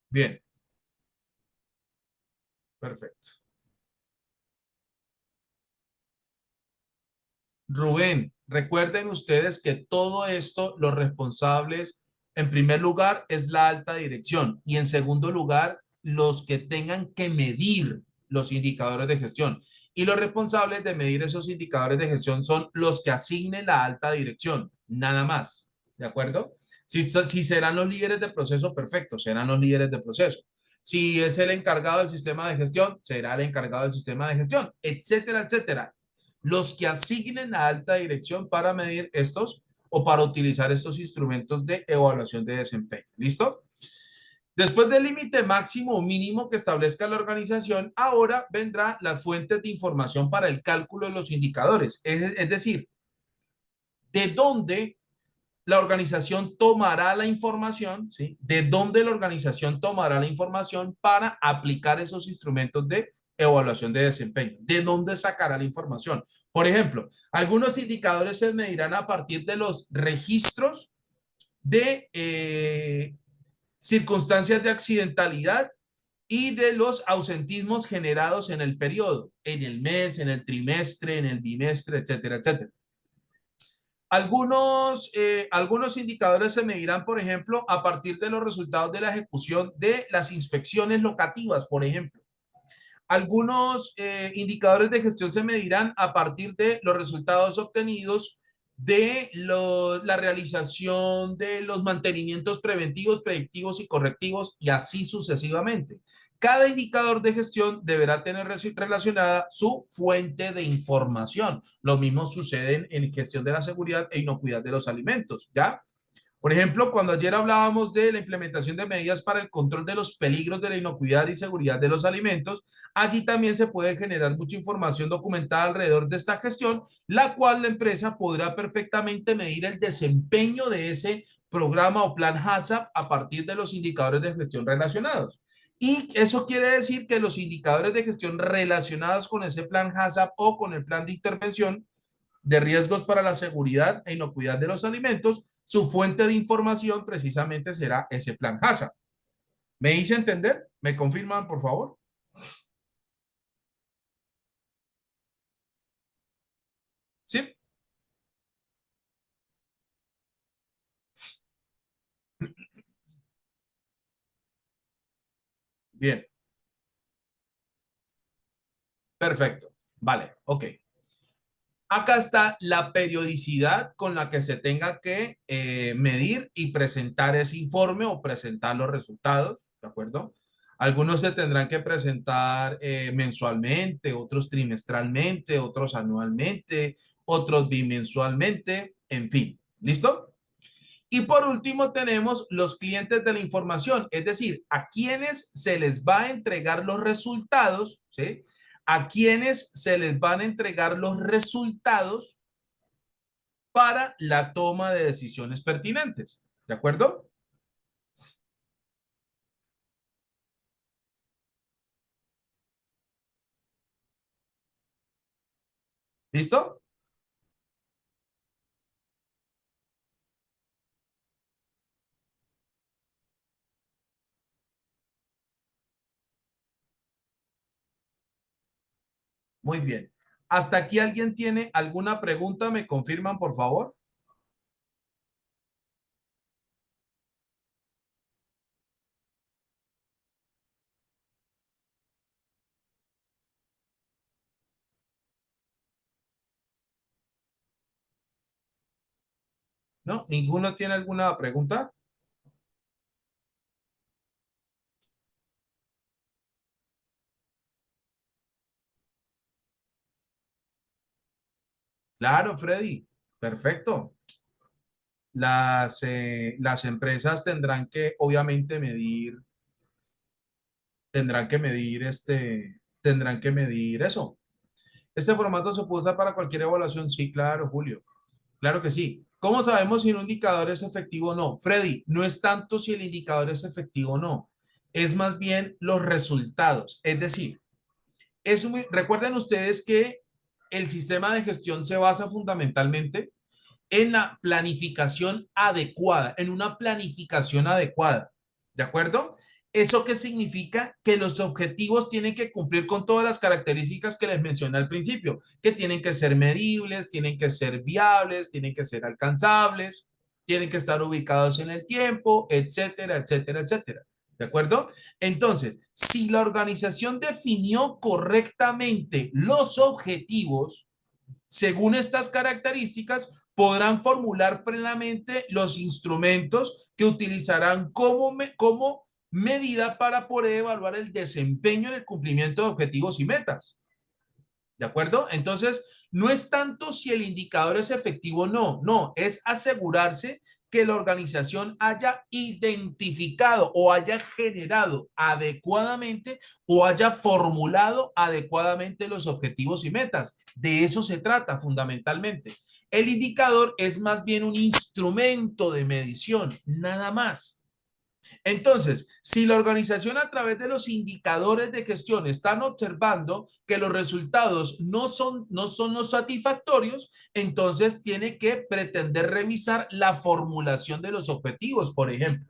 Bien, perfecto. Rubén, recuerden ustedes que todo esto, los responsables, en primer lugar, es la alta dirección y en segundo lugar, los que tengan que medir los indicadores de gestión. Y los responsables de medir esos indicadores de gestión son los que asignen la alta dirección, nada más. ¿De acuerdo? Si serán los líderes de proceso, perfecto, serán los líderes de proceso. Si es el encargado del sistema de gestión, será el encargado del sistema de gestión, etcétera, etcétera. Los que asignen a alta dirección para medir estos o para utilizar estos instrumentos de evaluación de desempeño. ¿Listo? Después del límite máximo o mínimo que establezca la organización, ahora vendrá las fuentes de información para el cálculo de los indicadores. Es decir, de dónde la organización tomará la información, ¿sí? De dónde la organización tomará la información para aplicar esos instrumentos de evaluación de desempeño. ¿De dónde sacará la información? Por ejemplo, algunos indicadores se medirán a partir de los registros de circunstancias de accidentalidad y de los ausentismos generados en el periodo, en el mes, en el trimestre, en el bimestre, etcétera, etcétera. Algunos indicadores se medirán, por ejemplo, a partir de los resultados de la ejecución de las inspecciones locativas, por ejemplo. Algunos indicadores de gestión se medirán a partir de los resultados obtenidos de la realización de los mantenimientos preventivos, predictivos y correctivos y así sucesivamente. Cada indicador de gestión deberá tener relacionada su fuente de información. Lo mismo sucede en gestión de la seguridad e inocuidad de los alimentos, ¿ya? Por ejemplo, cuando ayer hablábamos de la implementación de medidas para el control de los peligros de la inocuidad y seguridad de los alimentos, allí también se puede generar mucha información documentada alrededor de esta gestión, la cual la empresa podrá perfectamente medir el desempeño de ese programa o plan HACCP a partir de los indicadores de gestión relacionados. Y eso quiere decir que los indicadores de gestión relacionados con ese plan HACCP o con el plan de intervención de riesgos para la seguridad e inocuidad de los alimentos, su fuente de información precisamente será ese plan HACCP. ¿Me hice entender? ¿Me confirman, por favor? Sí. Bien. Perfecto. Vale. Ok. Acá está la periodicidad con la que se tenga que medir y presentar ese informe o presentar los resultados, ¿de acuerdo? Algunos se tendrán que presentar mensualmente, otros trimestralmente, otros anualmente, otros bimensualmente, en fin, ¿listo? Y por último tenemos los clientes de la información, es decir, a quienes se les va a entregar los resultados, ¿sí? A quienes se les van a entregar los resultados para la toma de decisiones pertinentes. ¿De acuerdo? ¿Listo? Muy bien. ¿Hasta aquí alguien tiene alguna pregunta? ¿Me confirman, por favor? ¿No? ¿Ninguno tiene alguna pregunta? Claro, Freddy. Perfecto. Las empresas obviamente, tendrán que medir eso. ¿Este formato se puede usar para cualquier evaluación? Sí, claro, Julio. Claro que sí. ¿Cómo sabemos si un indicador es efectivo o no? Freddy, no es tanto si el indicador es efectivo o no, es más bien los resultados. Es decir, recuerden ustedes que el sistema de gestión se basa fundamentalmente en la planificación adecuada, en una planificación adecuada. ¿De acuerdo? ¿Eso qué significa? Que los objetivos tienen que cumplir con todas las características que les mencioné al principio, que tienen que ser medibles, tienen que ser viables, tienen que ser alcanzables, tienen que estar ubicados en el tiempo, etcétera, etcétera, etcétera. ¿De acuerdo? Entonces, si la organización definió correctamente los objetivos, según estas características, podrán formular plenamente los instrumentos que utilizarán como medida para poder evaluar el desempeño en el cumplimiento de objetivos y metas. ¿De acuerdo? Entonces, no es tanto si el indicador es efectivo o no, no, es asegurarse que la organización haya identificado o haya generado adecuadamente o haya formulado adecuadamente los objetivos y metas. De eso se trata fundamentalmente. El indicador es más bien un instrumento de medición, nada más. Entonces, si la organización a través de los indicadores de gestión están observando que los resultados no son los satisfactorios, entonces tiene que pretender revisar la formulación de los objetivos, por ejemplo.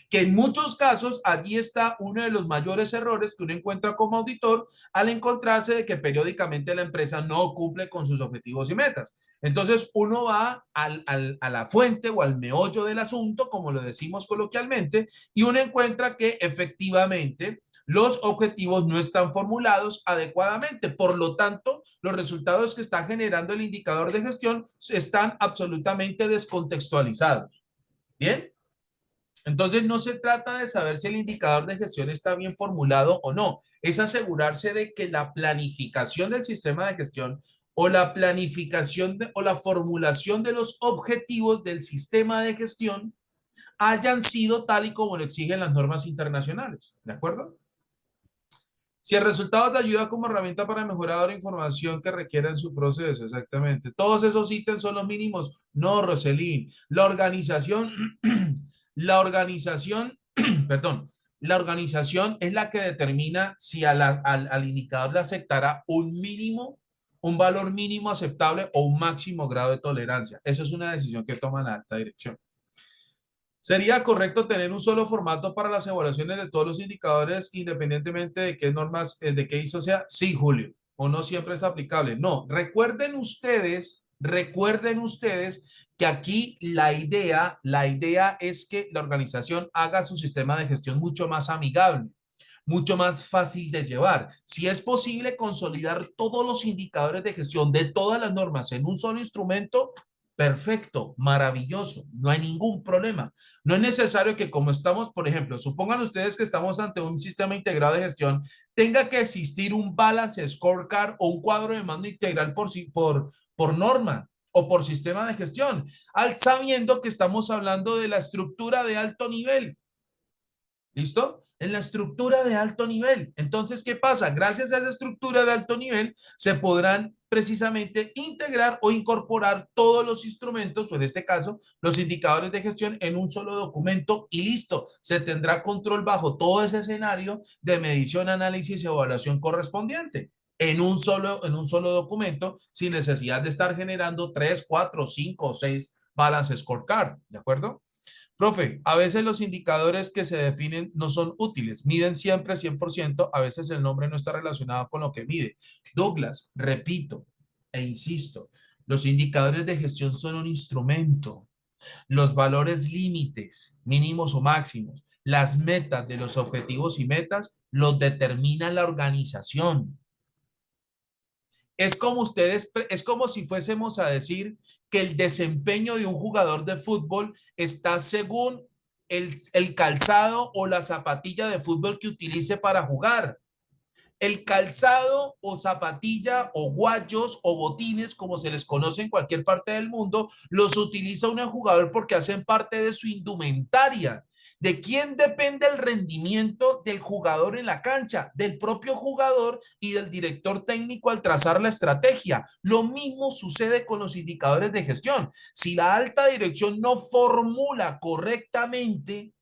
Que en muchos casos allí está uno de los mayores errores que uno encuentra como auditor al encontrarse de que periódicamente la empresa no cumple con sus objetivos y metas. Entonces uno va a la fuente o al meollo del asunto, como lo decimos coloquialmente, y uno encuentra que efectivamente los objetivos no están formulados adecuadamente. Por lo tanto, los resultados que está generando el indicador de gestión están absolutamente descontextualizados. ¿Bien? Entonces, no se trata de saber si el indicador de gestión está bien formulado o no, es asegurarse de que la planificación del sistema de gestión o la planificación o la formulación de los objetivos del sistema de gestión hayan sido tal y como lo exigen las normas internacionales. ¿De acuerdo? Si el resultado te ayuda como herramienta para mejorar la información que requiera en su proceso, exactamente. Todos esos ítems son los mínimos. No, Roselín. La organización, la organización, perdón, la organización es la que determina si al indicador le aceptará un mínimo, un valor mínimo aceptable o un máximo grado de tolerancia. Eso es una decisión que toma la alta dirección. ¿Sería correcto tener un solo formato para las evaluaciones de todos los indicadores, independientemente de qué normas, de qué ISO sea? Sí, Julio. O no siempre es aplicable. No, recuerden ustedes que aquí la idea es que la organización haga su sistema de gestión mucho más amigable, mucho más fácil de llevar. Si es posible consolidar todos los indicadores de gestión de todas las normas en un solo instrumento, perfecto, maravilloso, no hay ningún problema. No es necesario que como estamos, por ejemplo, supongan ustedes que estamos ante un sistema integrado de gestión, tenga que existir un balance scorecard o un cuadro de mando integral por norma o por sistema de gestión, al sabiendo que estamos hablando de la estructura de alto nivel. ¿Listo? En la estructura de alto nivel. Entonces, ¿qué pasa? Gracias a esa estructura de alto nivel se podrán precisamente integrar o incorporar todos los instrumentos, o en este caso, los indicadores de gestión en un solo documento y listo. Se tendrá control bajo todo ese escenario de medición, análisis y evaluación correspondiente en un solo documento sin necesidad de estar generando 3, 4, 5 o 6 balance scorecard. ¿De acuerdo? Profe, a veces los indicadores que se definen no son útiles, miden siempre 100%, a veces el nombre no está relacionado con lo que mide. Douglas, repito e insisto, los indicadores de gestión son un instrumento. Los valores límites, mínimos o máximos, las metas de los objetivos y metas los determina la organización. Es como si fuésemos a decir que el desempeño de un jugador de fútbol está según el calzado o la zapatilla de fútbol que utilice para jugar. El calzado o zapatilla o guayos o botines, como se les conoce en cualquier parte del mundo, los utiliza un jugador porque hacen parte de su indumentaria. ¿De quién depende el rendimiento del jugador en la cancha? Del propio jugador y del director técnico al trazar la estrategia. Lo mismo sucede con los indicadores de gestión. Si la alta dirección no formula correctamente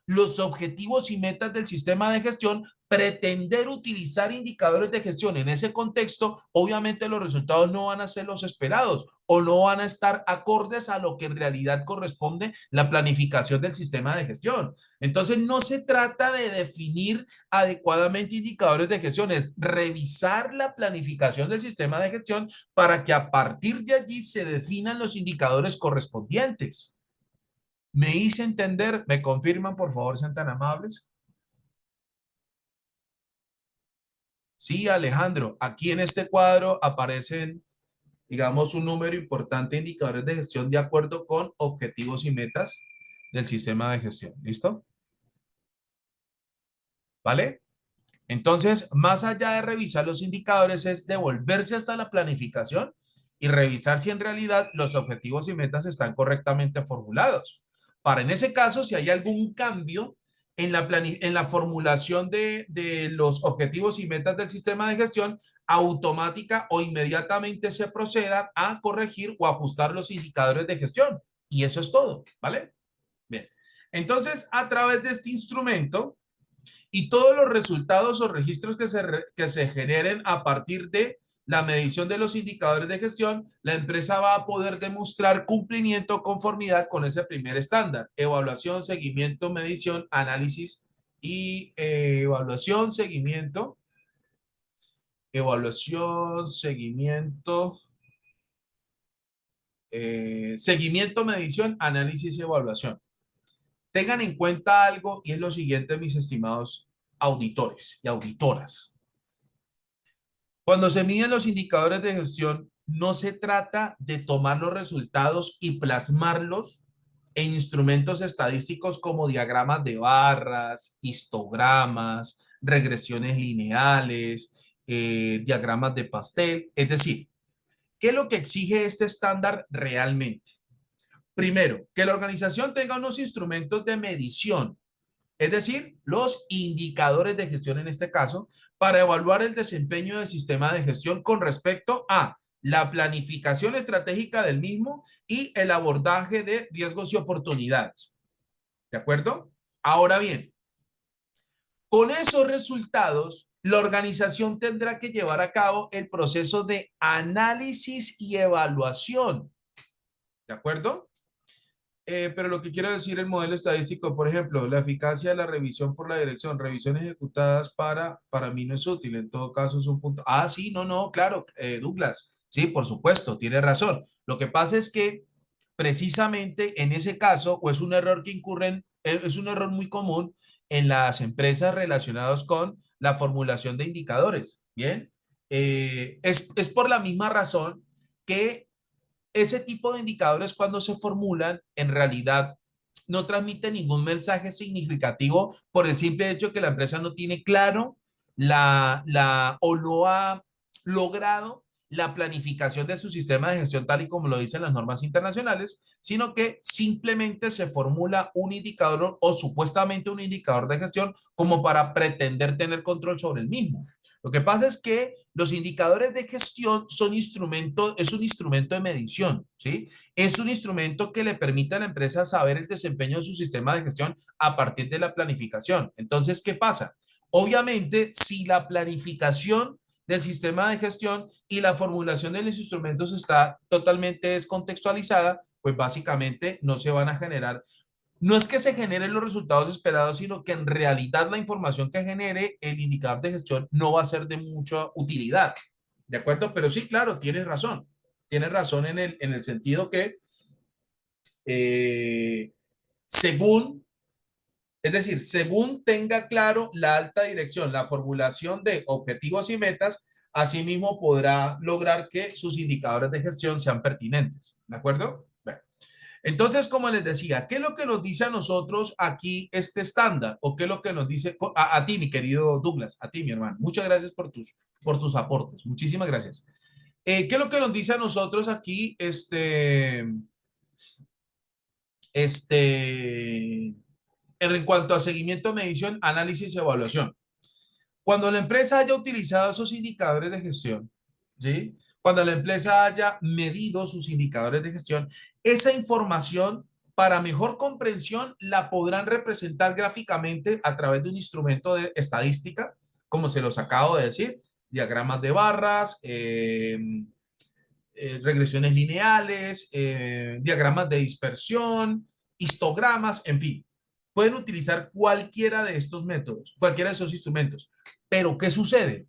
los objetivos y metas del sistema de gestión, pretender utilizar indicadores de gestión en ese contexto, obviamente los resultados no van a ser los esperados o no van a estar acordes a lo que en realidad corresponde la planificación del sistema de gestión. Entonces, no se trata de definir adecuadamente indicadores de gestión, es revisar la planificación del sistema de gestión para que a partir de allí se definan los indicadores correspondientes. ¿Me hice entender? ¿Me confirman, por favor, sean tan amables? Sí, Alejandro, aquí en este cuadro aparecen, digamos, un número importante de indicadores de gestión de acuerdo con objetivos y metas del sistema de gestión. ¿Listo? ¿Vale? Entonces, más allá de revisar los indicadores, es devolverse hasta la planificación y revisar si en realidad los objetivos y metas están correctamente formulados. Para en ese caso, si hay algún cambio en la formulación de los objetivos y metas del sistema de gestión, automática o inmediatamente se proceda a corregir o ajustar los indicadores de gestión. Y eso es todo, ¿vale? Bien. Entonces, a través de este instrumento, y todos los resultados o registros que se generen a partir de la medición de los indicadores de gestión, la empresa va a poder demostrar cumplimiento o conformidad con ese primer estándar. Evaluación, seguimiento, medición, análisis y seguimiento, medición, análisis y evaluación. Tengan en cuenta algo y es lo siguiente, mis estimados auditores y auditoras. Cuando se miden los indicadores de gestión, no se trata de tomar los resultados y plasmarlos en instrumentos estadísticos como diagramas de barras, histogramas, regresiones lineales, diagramas de pastel. Es decir, ¿qué es lo que exige este estándar realmente? Primero, que la organización tenga unos instrumentos de medición, es decir, los indicadores de gestión en este caso, para evaluar el desempeño del sistema de gestión con respecto a la planificación estratégica del mismo y el abordaje de riesgos y oportunidades. ¿De acuerdo? Ahora bien, con esos resultados, la organización tendrá que llevar a cabo el proceso de análisis y evaluación. ¿De acuerdo? Pero lo que quiero decir el modelo estadístico, por ejemplo, la eficacia de la revisión por la dirección, revisiones ejecutadas para mí no es útil, en todo caso es un punto. Ah, sí, no, no, claro, Douglas, sí, por supuesto, tiene razón. Lo que pasa es que precisamente en ese caso, o es un error que incurren, es un error muy común en las empresas relacionados con la formulación de indicadores, ¿bien? Es por la misma razón que ese tipo de indicadores cuando se formulan en realidad no transmiten ningún mensaje significativo por el simple hecho que la empresa no tiene claro o no ha logrado la planificación de su sistema de gestión tal y como lo dicen las normas internacionales, sino que simplemente se formula un indicador o supuestamente un indicador de gestión como para pretender tener control sobre el mismo. Lo que pasa es que los indicadores de gestión es un instrumento de medición, ¿sí? Es un instrumento que le permite a la empresa saber el desempeño de su sistema de gestión a partir de la planificación. Entonces, ¿qué pasa? Obviamente, si la planificación del sistema de gestión y la formulación de los instrumentos está totalmente descontextualizada, pues básicamente no se van a generar, no es que se generen los resultados esperados, sino que en realidad la información que genere el indicador de gestión no va a ser de mucha utilidad. ¿De acuerdo? Pero sí, claro, tienes razón. Tienes razón en el sentido que eh, según, es decir, según tenga claro la alta dirección, la formulación de objetivos y metas, asimismo podrá lograr que sus indicadores de gestión sean pertinentes. ¿De acuerdo? Bueno. Entonces, como les decía, ¿qué es lo que nos dice a nosotros aquí este estándar? ¿O qué es lo que nos dice a ti, mi querido Douglas, a ti, mi hermano? Muchas gracias por tus aportes. Muchísimas gracias. ¿Qué es lo que nos dice a nosotros aquí en cuanto a seguimiento, medición, análisis y evaluación? Cuando la empresa haya utilizado esos indicadores de gestión, ¿sí? Cuando la empresa haya medido sus indicadores de gestión, esa información para mejor comprensión la podrán representar gráficamente a través de un instrumento de estadística, como se los acabo de decir, diagramas de barras, regresiones lineales, diagramas de dispersión, histogramas, en fin. Pueden utilizar cualquiera de estos métodos, cualquiera de esos instrumentos. Pero, ¿qué sucede?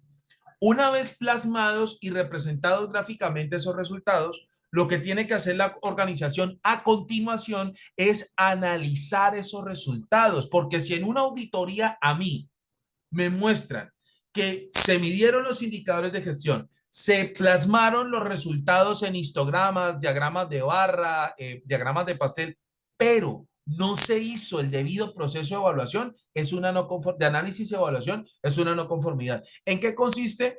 Una vez plasmados y representados gráficamente esos resultados, lo que tiene que hacer la organización a continuación es analizar esos resultados, porque si en una auditoría a mí me muestran que se midieron los indicadores de gestión, se plasmaron los resultados en histogramas, diagramas de barra, diagramas de pastel, pero no se hizo el debido proceso de evaluación, es una no de análisis y evaluación, es una no conformidad. ¿En qué consiste?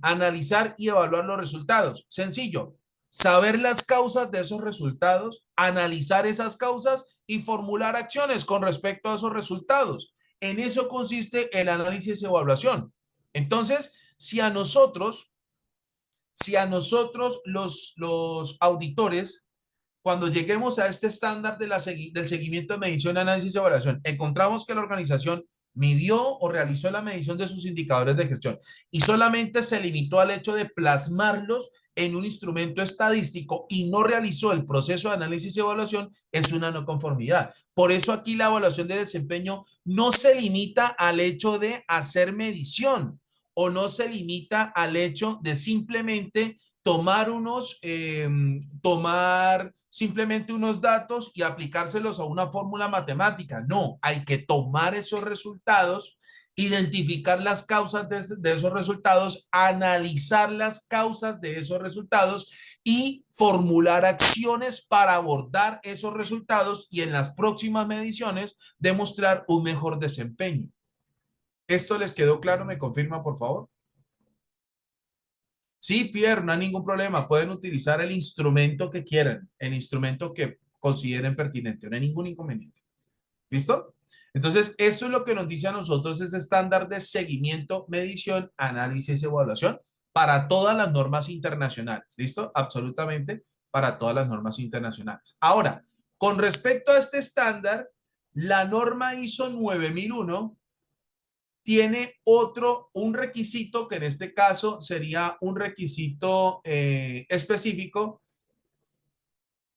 Analizar y evaluar los resultados. Sencillo, saber las causas de esos resultados, analizar esas causas y formular acciones con respecto a esos resultados. En eso consiste el análisis y evaluación. Entonces, si a nosotros los auditores, cuando lleguemos a este estándar del seguimiento de medición, análisis y evaluación, encontramos que la organización midió o realizó la medición de sus indicadores de gestión y solamente se limitó al hecho de plasmarlos en un instrumento estadístico y no realizó el proceso de análisis y evaluación, es una no conformidad. Por eso aquí la evaluación de desempeño no se limita al hecho de hacer medición o no se limita al hecho de simplemente tomar simplemente unos datos y aplicárselos a una fórmula matemática. No, hay que tomar esos resultados, identificar las causas de esos resultados, analizar las causas de esos resultados y formular acciones para abordar esos resultados y en las próximas mediciones demostrar un mejor desempeño. ¿Esto les quedó claro? ¿Me confirma, por favor? Sí, Pierre, no hay ningún problema. Pueden utilizar el instrumento que quieran, el instrumento que consideren pertinente. No hay ningún inconveniente. ¿Listo? Entonces, esto es lo que nos dice a nosotros ese estándar de seguimiento, medición, análisis y evaluación para todas las normas internacionales. ¿Listo? Absolutamente para todas las normas internacionales. Ahora, con respecto a este estándar, la norma ISO 9001 tiene un requisito que en este caso sería un requisito específico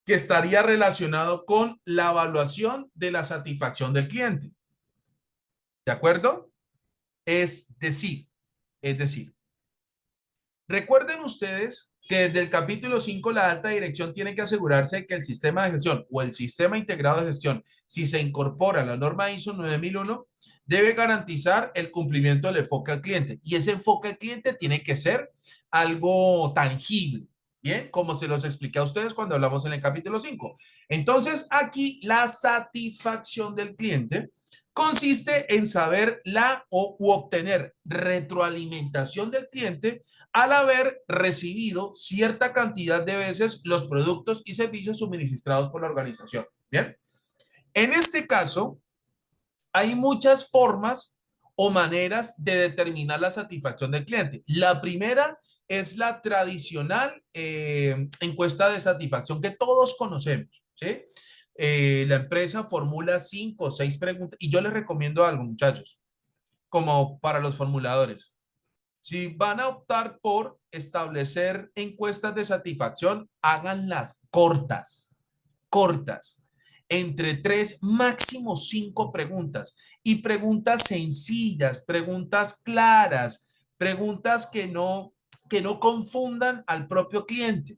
que estaría relacionado con la evaluación de la satisfacción del cliente. ¿De acuerdo? Es decir, recuerden ustedes que desde el capítulo 5 la alta dirección tiene que asegurarse de que el sistema de gestión o el sistema integrado de gestión, si se incorpora a la norma ISO 9001, debe garantizar el cumplimiento del enfoque al cliente. Y ese enfoque al cliente tiene que ser algo tangible, ¿bien? Como se los expliqué a ustedes cuando hablamos en el capítulo 5. Entonces, aquí la satisfacción del cliente consiste en saber u obtener retroalimentación del cliente al haber recibido cierta cantidad de veces los productos y servicios suministrados por la organización. Bien, en este caso, hay muchas formas o maneras de determinar la satisfacción del cliente. La primera es la tradicional encuesta de satisfacción que todos conocemos, ¿sí? La empresa formula 5 o 6 preguntas y yo les recomiendo algo, muchachos, como para los formuladores. Si van a optar por establecer encuestas de satisfacción, háganlas cortas, cortas, entre 3, máximo 5 preguntas y preguntas sencillas, preguntas claras, preguntas que no confundan al propio cliente.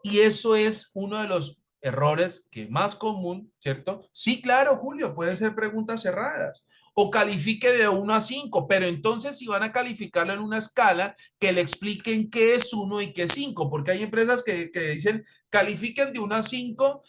Y eso es uno de los errores que más común, ¿cierto? Sí, claro, Julio, pueden ser preguntas cerradas o califique de 1 a 5, pero entonces si van a calificarlo en una escala, que le expliquen qué es 1 y qué es 5, porque hay empresas que dicen califiquen de 1 a 5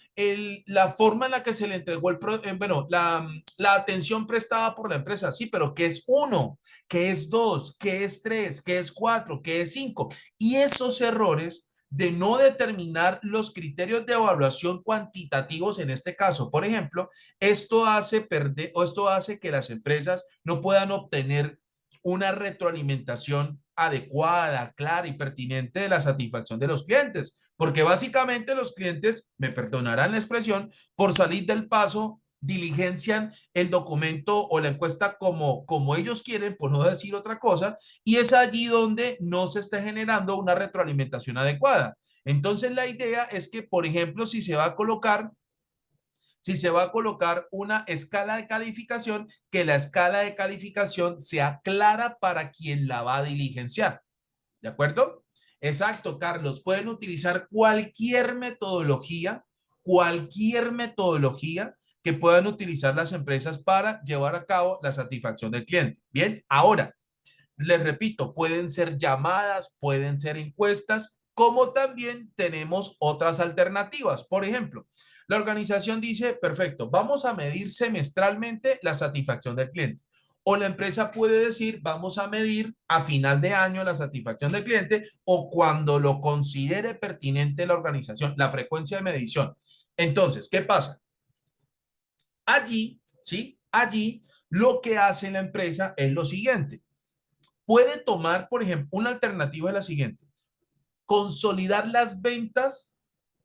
la forma en la que se le entregó la atención prestada por la empresa, sí, pero ¿qué es 1? ¿Qué es 2? ¿Qué es 3? ¿Qué es 4? ¿Qué es 5? Y esos errores de no determinar los criterios de evaluación cuantitativos en este caso, por ejemplo, esto hace que las empresas no puedan obtener una retroalimentación adecuada, clara y pertinente de la satisfacción de los clientes, porque básicamente los clientes, me perdonarán la expresión, por salir del paso, diligencian el documento o la encuesta como ellos quieren, por no decir otra cosa, y es allí donde no se está generando una retroalimentación adecuada. Entonces la idea es que, por ejemplo, si se va a colocar una escala de calificación, que la escala de calificación sea clara para quien la va a diligenciar. ¿De acuerdo? Exacto, Carlos. Pueden utilizar cualquier metodología que puedan utilizar las empresas para llevar a cabo la satisfacción del cliente. Bien, ahora, les repito, pueden ser llamadas, pueden ser encuestas, como también tenemos otras alternativas. Por ejemplo, la organización dice, perfecto, vamos a medir semestralmente la satisfacción del cliente. O la empresa puede decir, vamos a medir a final de año la satisfacción del cliente o cuando lo considere pertinente la organización, la frecuencia de medición. Entonces, ¿qué pasa? Allí, ¿sí? Allí lo que hace la empresa es lo siguiente. Puede tomar, por ejemplo, una alternativa es la siguiente: consolidar las ventas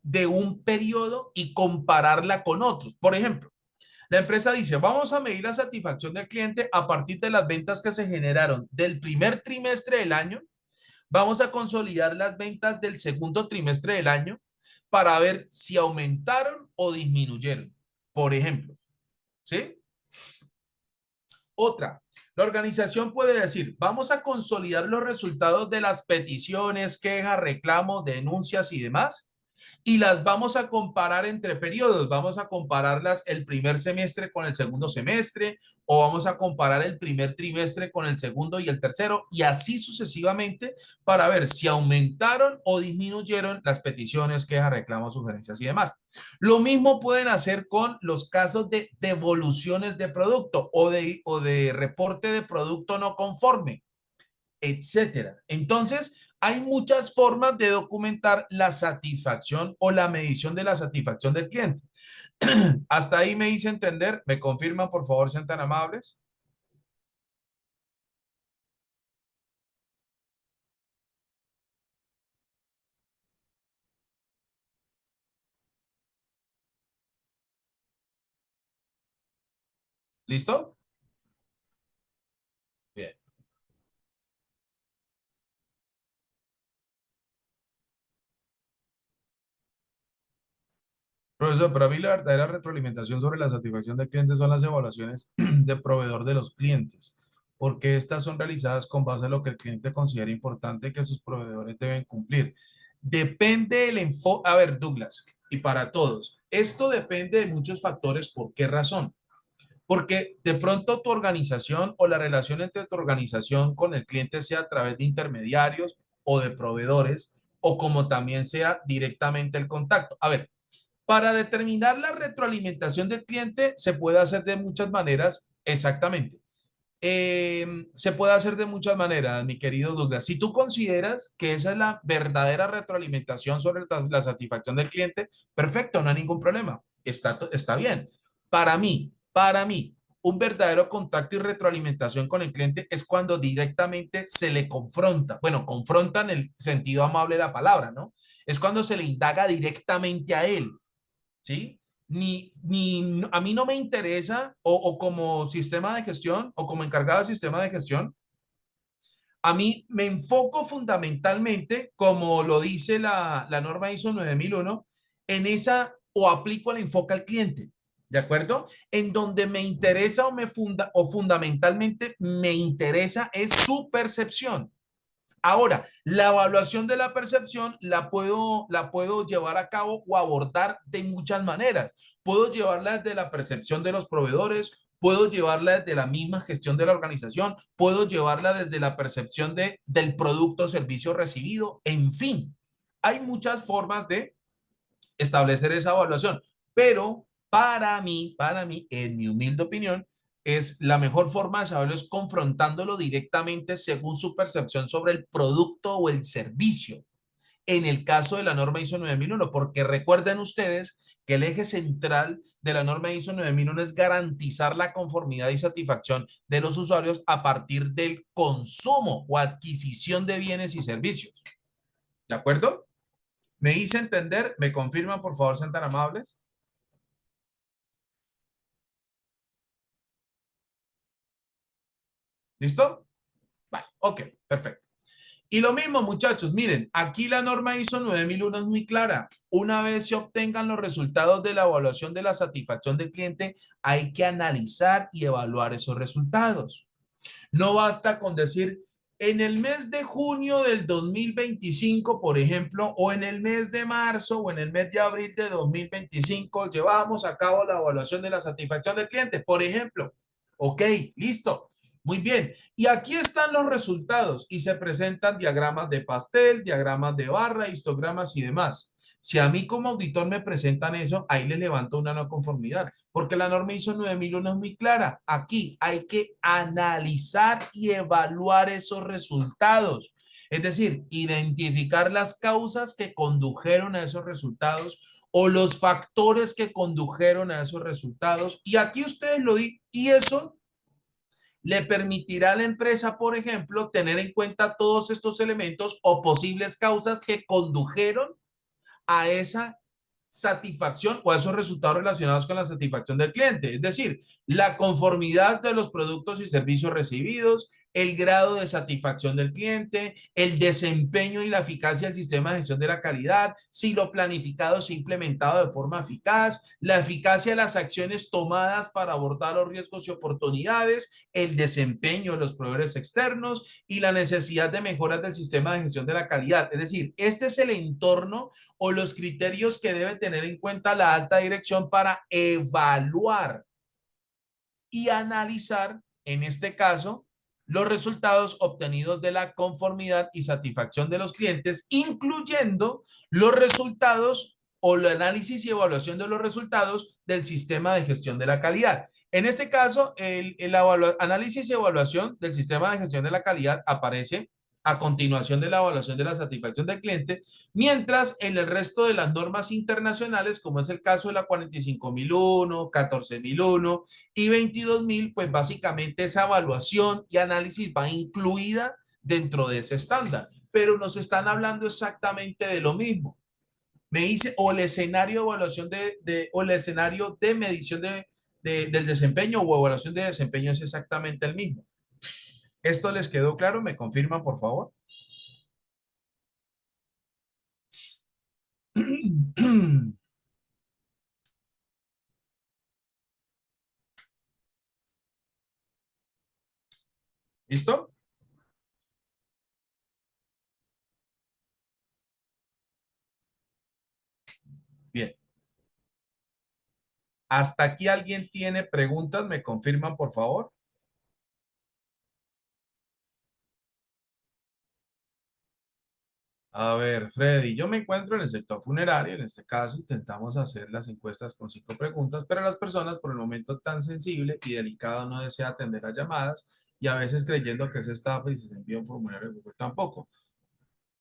de un periodo y compararla con otros. Por ejemplo, La empresa dice, vamos a medir la satisfacción del cliente a partir de las ventas que se generaron del primer trimestre del año. Vamos a consolidar las ventas del segundo trimestre del año para ver si aumentaron o disminuyeron. Por ejemplo, ¿sí? Otra, la organización puede decir, vamos a consolidar los resultados de las peticiones, quejas, reclamos, denuncias y demás y las vamos a comparar entre periodos. Vamos a compararlas el primer semestre con el segundo semestre o vamos a comparar el primer trimestre con el segundo y el tercero y así sucesivamente para ver si aumentaron o disminuyeron las peticiones, quejas, reclamos, sugerencias y demás. Lo mismo pueden hacer con los casos de devoluciones de producto o de reporte de producto no conforme, etcétera. Entonces, hay muchas formas de documentar la satisfacción o la medición de la satisfacción del cliente. Hasta ahí me hice entender. ¿Me confirman, por favor, sean tan amables? ¿Listo? Bien. Profesor, para mí la verdadera retroalimentación sobre la satisfacción del cliente son las evaluaciones de proveedor de los clientes, porque estas son realizadas con base en lo que el cliente considera importante que sus proveedores deben cumplir. Depende del enfoque. A ver, Douglas, y para todos, esto depende de muchos factores. ¿Por qué razón? Porque de pronto tu organización o la relación entre tu organización con el cliente sea a través de intermediarios o de proveedores, o como también sea directamente el contacto. A ver, para determinar la retroalimentación del cliente se puede hacer de muchas maneras, exactamente. Se puede hacer de muchas maneras, mi querido Douglas. Si tú consideras que esa es la verdadera retroalimentación sobre la satisfacción del cliente, perfecto, no hay ningún problema. Está bien. Para mí, un verdadero contacto y retroalimentación con el cliente es cuando directamente se le confronta. Bueno, confronta en el sentido amable de la palabra, ¿no? Es cuando se le indaga directamente a él. ¿Sí? A mí no me interesa, o como sistema de gestión, o como encargado de sistema de gestión, a mí me enfoco fundamentalmente, como lo dice la norma ISO 9001, en esa, o aplico el enfoque al cliente, ¿de acuerdo? En donde me interesa o fundamentalmente me interesa es su percepción. Ahora, la evaluación de la percepción la puedo llevar a cabo o abordar de muchas maneras. Puedo llevarla desde la percepción de los proveedores, puedo llevarla desde la misma gestión de la organización, puedo llevarla desde la percepción del producto o servicio recibido, en fin. Hay muchas formas de establecer esa evaluación, pero para mí, en mi humilde opinión, es la mejor forma de saberlo es confrontándolo directamente según su percepción sobre el producto o el servicio. En el caso de la norma ISO 9001, porque recuerden ustedes que el eje central de la norma ISO 9001 es garantizar la conformidad y satisfacción de los usuarios a partir del consumo o adquisición de bienes y servicios. ¿De acuerdo? ¿Me hice entender? ¿Me confirman, por favor, sean tan amables? ¿Listo? Vale, ok, perfecto. Y lo mismo, muchachos, miren, aquí la norma ISO 9001 es muy clara. Una vez se obtengan los resultados de la evaluación de la satisfacción del cliente, hay que analizar y evaluar esos resultados. No basta con decir, en el mes de junio del 2025, por ejemplo, o en el mes de marzo o en el mes de abril de 2025, llevamos a cabo la evaluación de la satisfacción del cliente, por ejemplo. Ok, listo. Muy bien. Y aquí están los resultados y se presentan diagramas de pastel, diagramas de barra, histogramas y demás. Si a mí como auditor me presentan eso, ahí le levanto una no conformidad, porque la norma ISO 9001 es muy clara. Aquí hay que analizar y evaluar esos resultados. Es decir, identificar las causas que condujeron a esos resultados o los factores que condujeron a esos resultados. Y aquí ustedes lo dicen, y eso le permitirá a la empresa, por ejemplo, tener en cuenta todos estos elementos o posibles causas que condujeron a esa satisfacción o a esos resultados relacionados con la satisfacción del cliente. Es decir, la conformidad de los productos y servicios recibidos, el grado de satisfacción del cliente, el desempeño y la eficacia del sistema de gestión de la calidad, si lo planificado se ha implementado de forma eficaz, la eficacia de las acciones tomadas para abordar los riesgos y oportunidades, el desempeño de los proveedores externos y la necesidad de mejoras del sistema de gestión de la calidad. Es decir, este es el entorno o los criterios que debe tener en cuenta la alta dirección para evaluar y analizar, en este caso, los resultados obtenidos de la conformidad y satisfacción de los clientes, incluyendo los resultados o el análisis y evaluación de los resultados del sistema de gestión de la calidad. En este caso, el análisis y evaluación del sistema de gestión de la calidad aparece a continuación de la evaluación de la satisfacción del cliente, mientras en el resto de las normas internacionales, como es el caso de la 45001, 14001 y 22.000, pues básicamente esa evaluación y análisis va incluida dentro de ese estándar, pero nos están hablando exactamente de lo mismo. Me dice, o el escenario de evaluación o el escenario de medición del desempeño o evaluación de desempeño es exactamente el mismo. ¿Esto les quedó claro? ¿Me confirman, por favor? ¿Listo? Bien. ¿Hasta aquí alguien tiene preguntas? ¿Me confirman, por favor? A ver, Freddy, yo me encuentro en el sector funerario. En este caso, intentamos hacer las encuestas con 5 preguntas, pero las personas, por el momento tan sensible y delicado, no desea atender las llamadas y a veces creyendo que es estafa y se envía un formulario de Google tampoco.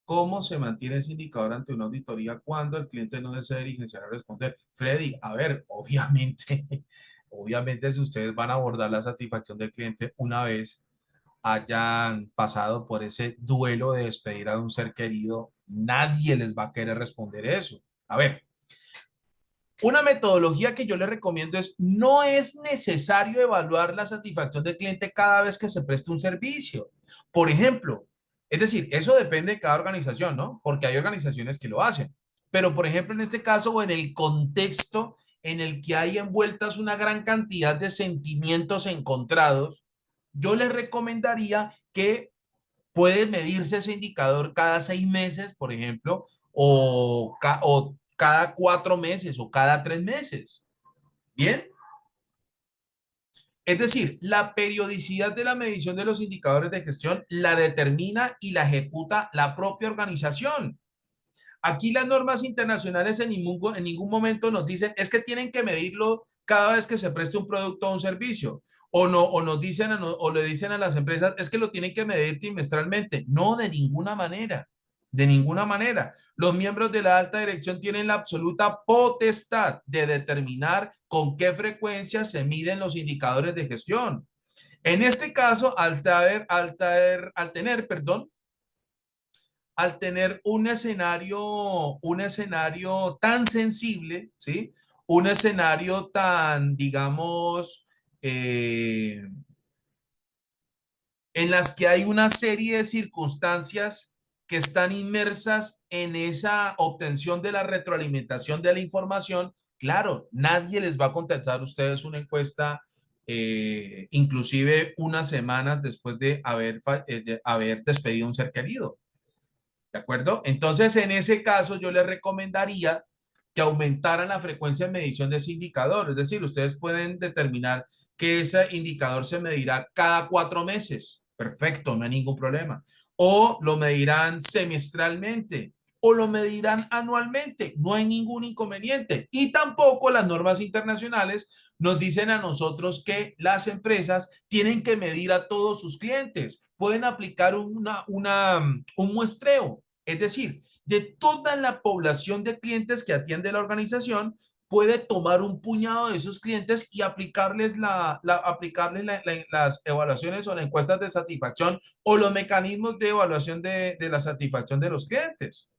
¿Cómo se mantiene ese indicador ante una auditoría cuando el cliente no desea diligenciar a responder? Freddy, a ver, obviamente, obviamente si ustedes van a abordar la satisfacción del cliente una vez hayan pasado por ese duelo de despedir a un ser querido, nadie les va a querer responder eso. A ver, una metodología que yo les recomiendo es, no es necesario evaluar la satisfacción del cliente cada vez que se preste un servicio. Por ejemplo, es decir, eso depende de cada organización, ¿no? Porque hay organizaciones que lo hacen. Pero, por ejemplo, en este caso o en el contexto en el que hay envueltas una gran cantidad de sentimientos encontrados, yo les recomendaría que puede medirse ese indicador cada 6 meses, por ejemplo, o cada 4 meses o cada 3 meses. Bien. Es decir, la periodicidad de la medición de los indicadores de gestión la determina y la ejecuta la propia organización. Aquí las normas internacionales en ningún momento nos dicen es que tienen que medirlo cada vez que se preste un producto o un servicio. O no, o nos dicen o le dicen a las empresas es que lo tienen que medir trimestralmente. No, de ninguna manera. De ninguna manera. Los miembros de la alta dirección tienen la absoluta potestad de determinar con qué frecuencia se miden los indicadores de gestión. En este caso, al tener un escenario tan sensible, ¿sí? Un escenario tan, digamos, eh, en las que hay una serie de circunstancias que están inmersas en esa obtención de la retroalimentación de la información, claro, nadie les va a contestar a ustedes una encuesta, inclusive unas semanas después de haber despedido a un ser querido. ¿De acuerdo? Entonces, en ese caso, yo les recomendaría que aumentaran la frecuencia de medición de ese indicador. Es decir, ustedes pueden determinar que ese indicador se medirá cada 4 meses. Perfecto, no hay ningún problema. O lo medirán semestralmente o lo medirán anualmente. No hay ningún inconveniente. Y tampoco las normas internacionales nos dicen a nosotros que las empresas tienen que medir a todos sus clientes. Pueden aplicar un muestreo, es decir, de toda la población de clientes que atiende la organización, puede tomar un puñado de esos clientes y aplicarles las evaluaciones o las encuestas de satisfacción o los mecanismos de evaluación de la satisfacción de los clientes.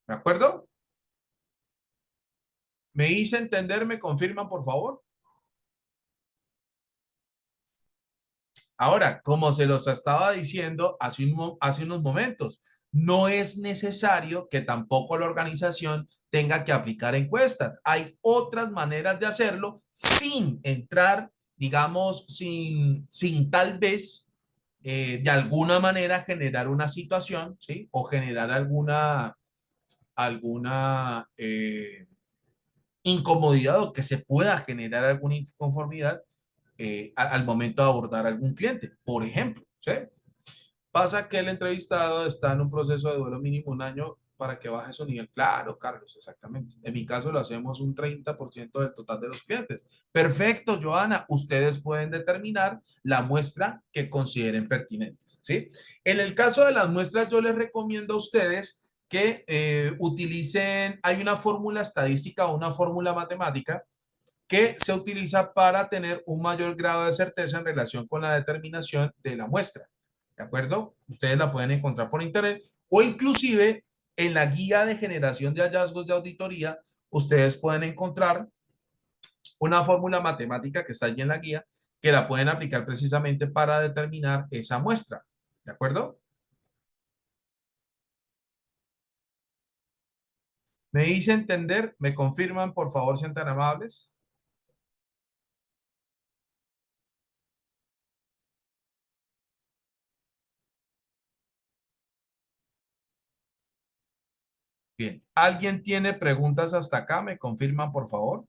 ¿De acuerdo? ¿Me hice entender? ¿Me confirman, por favor? Ahora, como se los estaba diciendo hace unos momentos, no es necesario que tampoco la organización tenga que aplicar encuestas. Hay otras maneras de hacerlo sin entrar, digamos, sin tal vez de alguna manera generar una situación, ¿sí? O generar alguna incomodidad o que se pueda generar alguna inconformidad al momento de abordar a algún cliente, por ejemplo, ¿sí? Pasa que el entrevistado está en un proceso de duelo mínimo un año para que baje su nivel. Claro, Carlos, exactamente. En mi caso lo hacemos un 30% del total de los clientes. Perfecto, Joana. Ustedes pueden determinar la muestra que consideren pertinentes, ¿sí? En el caso de las muestras, yo les recomiendo a ustedes que utilicen, hay una fórmula estadística o una fórmula matemática que se utiliza para tener un mayor grado de certeza en relación con la determinación de la muestra. ¿De acuerdo? Ustedes la pueden encontrar por internet o inclusive en la guía de generación de hallazgos de auditoría, ustedes pueden encontrar una fórmula matemática que está allí en la guía que la pueden aplicar precisamente para determinar esa muestra. ¿De acuerdo? ¿Me hice entender? ¿Me confirman, por favor, sean tan amables? Bien. ¿Alguien tiene preguntas hasta acá? ¿Me confirman, por favor?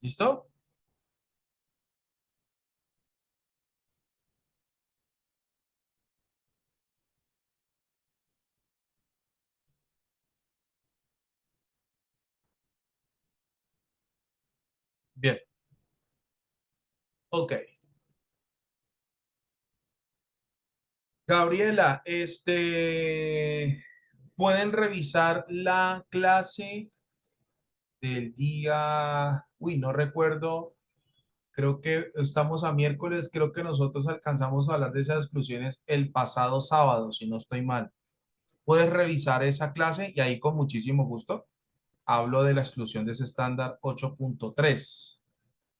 ¿Listo? Bien. Ok. Gabriela, pueden revisar la clase del día, uy, no recuerdo, creo que estamos a miércoles, creo que nosotros alcanzamos a hablar de esas exclusiones el pasado sábado, si no estoy mal. Puedes revisar esa clase y ahí con muchísimo gusto hablo de la exclusión de ese estándar 8.3.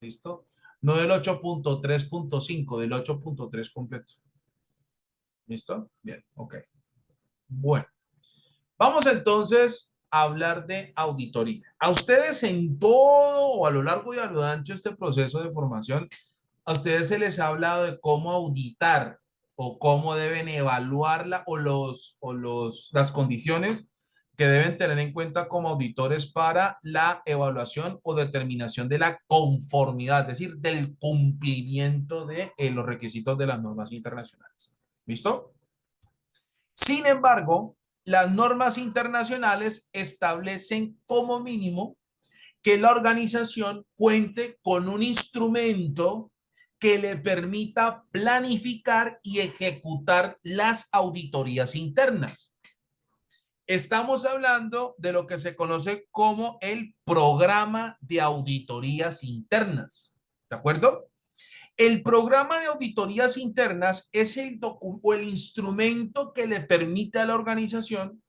¿Listo? No del 8.3.5, del 8.3 completo. ¿Listo? Bien, ok. Bueno. Vamos entonces a hablar de auditoría. A ustedes en todo o a lo largo y a lo ancho de este proceso de formación, a ustedes se les ha hablado de cómo auditar o cómo deben evaluarla las condiciones que deben tener en cuenta como auditores para la evaluación o determinación de la conformidad, es decir, del cumplimiento de los requisitos de las normas internacionales. ¿Listo? Sin embargo, las normas internacionales establecen como mínimo que la organización cuente con un instrumento que le permita planificar y ejecutar las auditorías internas. Estamos hablando de lo que se conoce como el programa de auditorías internas. ¿De acuerdo? El programa de auditorías internas es o el instrumento que le permite a la organización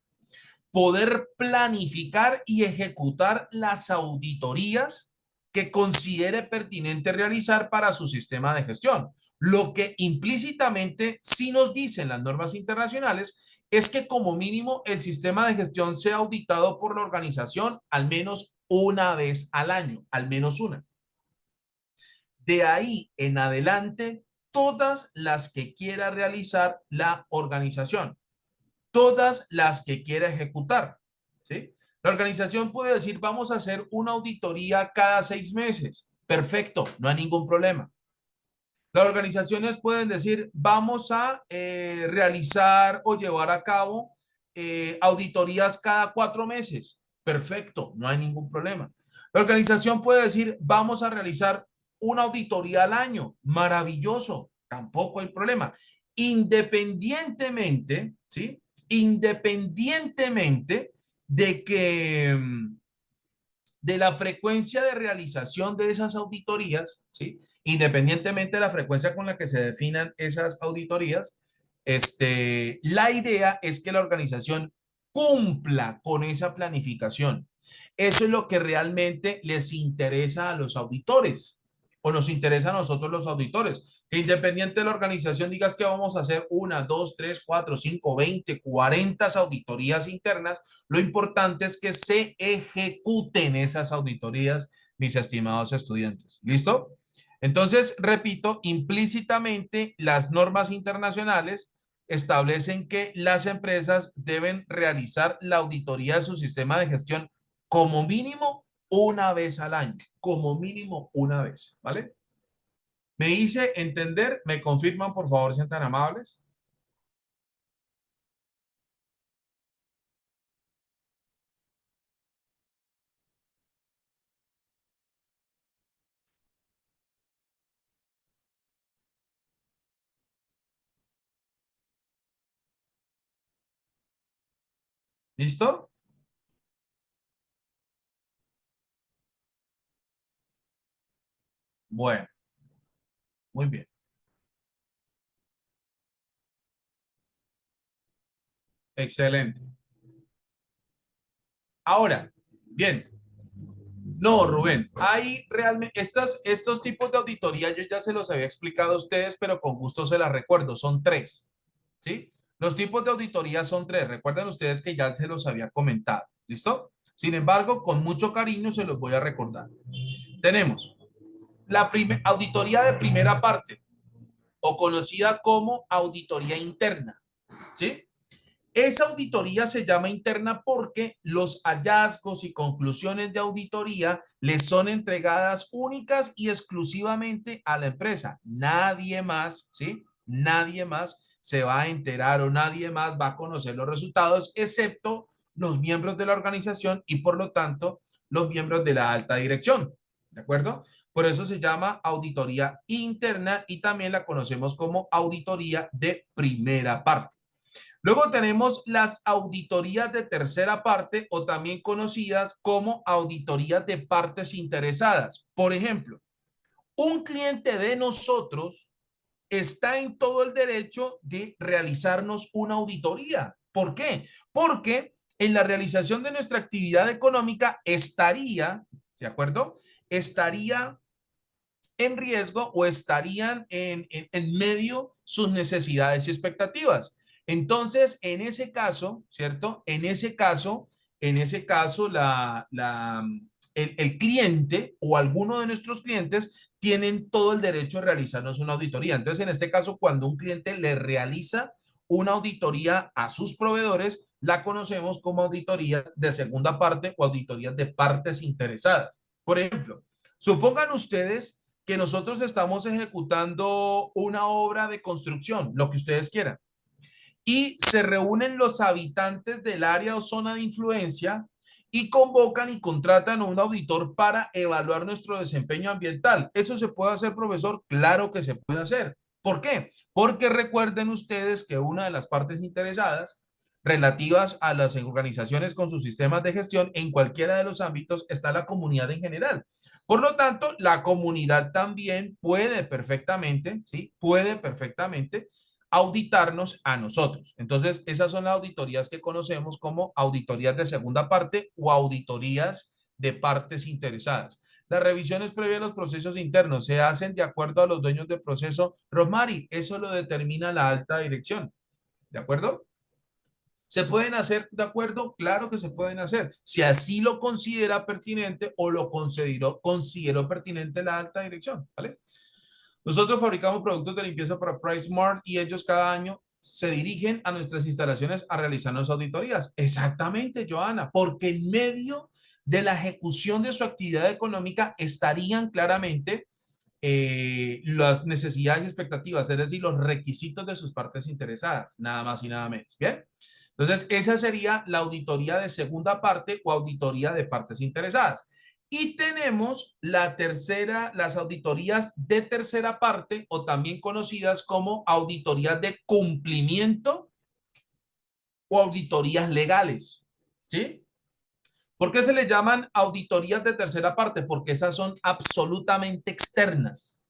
poder planificar y ejecutar las auditorías que considere pertinente realizar para su sistema de gestión. Lo que implícitamente sí nos dicen las normas internacionales es que como mínimo el sistema de gestión sea auditado por la organización al menos una vez al año, al menos una. De ahí en adelante, todas las que quiera realizar la organización, todas las que quiera ejecutar, ¿sí? La organización puede decir, vamos a hacer una auditoría cada 6 meses. Perfecto, no hay ningún problema. Las organizaciones pueden decir, vamos a realizar o llevar a cabo auditorías cada 4 meses. Perfecto, no hay ningún problema. La organización puede decir, vamos a realizar una auditoría al año. Maravilloso, tampoco hay problema. Independientemente, ¿sí? Independientemente de que de la frecuencia de realización de esas auditorías, ¿sí? Independientemente de la frecuencia con la que se definan esas auditorías, la idea es que la organización cumpla con esa planificación. Eso es lo que realmente les interesa a los auditores o nos interesa a nosotros los auditores. Que independiente de la organización digas que vamos a hacer una, dos, tres, cuatro, cinco, 20, 40 auditorías internas, lo importante es que se ejecuten esas auditorías, mis estimados estudiantes. ¿Listo? Entonces, repito, implícitamente las normas internacionales establecen que las empresas deben realizar la auditoría de su sistema de gestión como mínimo una vez al año, como mínimo una vez, ¿vale? Me hice entender, me confirman, por favor, sean tan amables. ¿Listo? Bueno, muy bien, excelente. Ahora, bien, no, Rubén, hay realmente estos tipos de auditoría, yo ya se los había explicado a ustedes, pero con gusto se las recuerdo, son tres, ¿sí? Los tipos de auditoría son tres, recuerden ustedes que ya se los había comentado, ¿listo? Sin embargo, con mucho cariño se los voy a recordar. Tenemos la auditoría de primera parte o conocida como auditoría interna, ¿sí? Esa auditoría se llama interna porque los hallazgos y conclusiones de auditoría les son entregadas únicas y exclusivamente a la empresa. Nadie más, ¿sí? Nadie más se va a enterar o nadie más va a conocer los resultados, excepto los miembros de la organización y por lo tanto los miembros de la alta dirección. ¿De acuerdo? Por eso se llama auditoría interna y también la conocemos como auditoría de primera parte. Luego tenemos las auditorías de tercera parte o también conocidas como auditorías de partes interesadas. Por ejemplo, un cliente de nosotros está en todo el derecho de realizarnos una auditoría. ¿Por qué? Porque en la realización de nuestra actividad económica estaría, ¿de acuerdo? Estaría en riesgo o estarían en medio sus necesidades y expectativas. Entonces, en ese caso, ¿cierto? En ese caso, el cliente o alguno de nuestros clientes tienen todo el derecho de realizarnos una auditoría. Entonces, en este caso, cuando un cliente le realiza una auditoría a sus proveedores, la conocemos como auditorías de segunda parte o auditorías de partes interesadas. Por ejemplo, supongan ustedes que nosotros estamos ejecutando una obra de construcción, lo que ustedes quieran, y se reúnen los habitantes del área o zona de influencia y convocan y contratan a un auditor para evaluar nuestro desempeño ambiental. ¿Eso se puede hacer, profesor? Claro que se puede hacer. ¿Por qué? Porque recuerden ustedes que una de las partes interesadas relativas a las organizaciones con sus sistemas de gestión en cualquiera de los ámbitos está la comunidad en general. Por lo tanto, la comunidad también puede perfectamente, ¿sí? Puede perfectamente auditarnos a nosotros. Entonces, esas son las auditorías que conocemos como auditorías de segunda parte o auditorías de partes interesadas. Las revisiones previas a los procesos internos se hacen de acuerdo a los dueños del proceso. Rosmary, eso lo determina la alta dirección. ¿De acuerdo? ¿Se pueden hacer de acuerdo? Claro que se pueden hacer. Si así lo considera pertinente o lo consideró pertinente la alta dirección. ¿Vale? Nosotros fabricamos productos de limpieza para PriceSmart y ellos cada año se dirigen a nuestras instalaciones a realizarnos auditorías. Exactamente, Joana, porque en medio de la ejecución de su actividad económica estarían claramente las necesidades y expectativas, es decir, los requisitos de sus partes interesadas, nada más y nada menos. Bien. Entonces, esa sería la auditoría de segunda parte o auditoría de partes interesadas. Y tenemos la tercera, las auditorías de tercera parte o también conocidas como auditorías de cumplimiento o auditorías legales. ¿Sí? ¿Por qué se le llaman auditorías de tercera parte? Porque esas son absolutamente externas.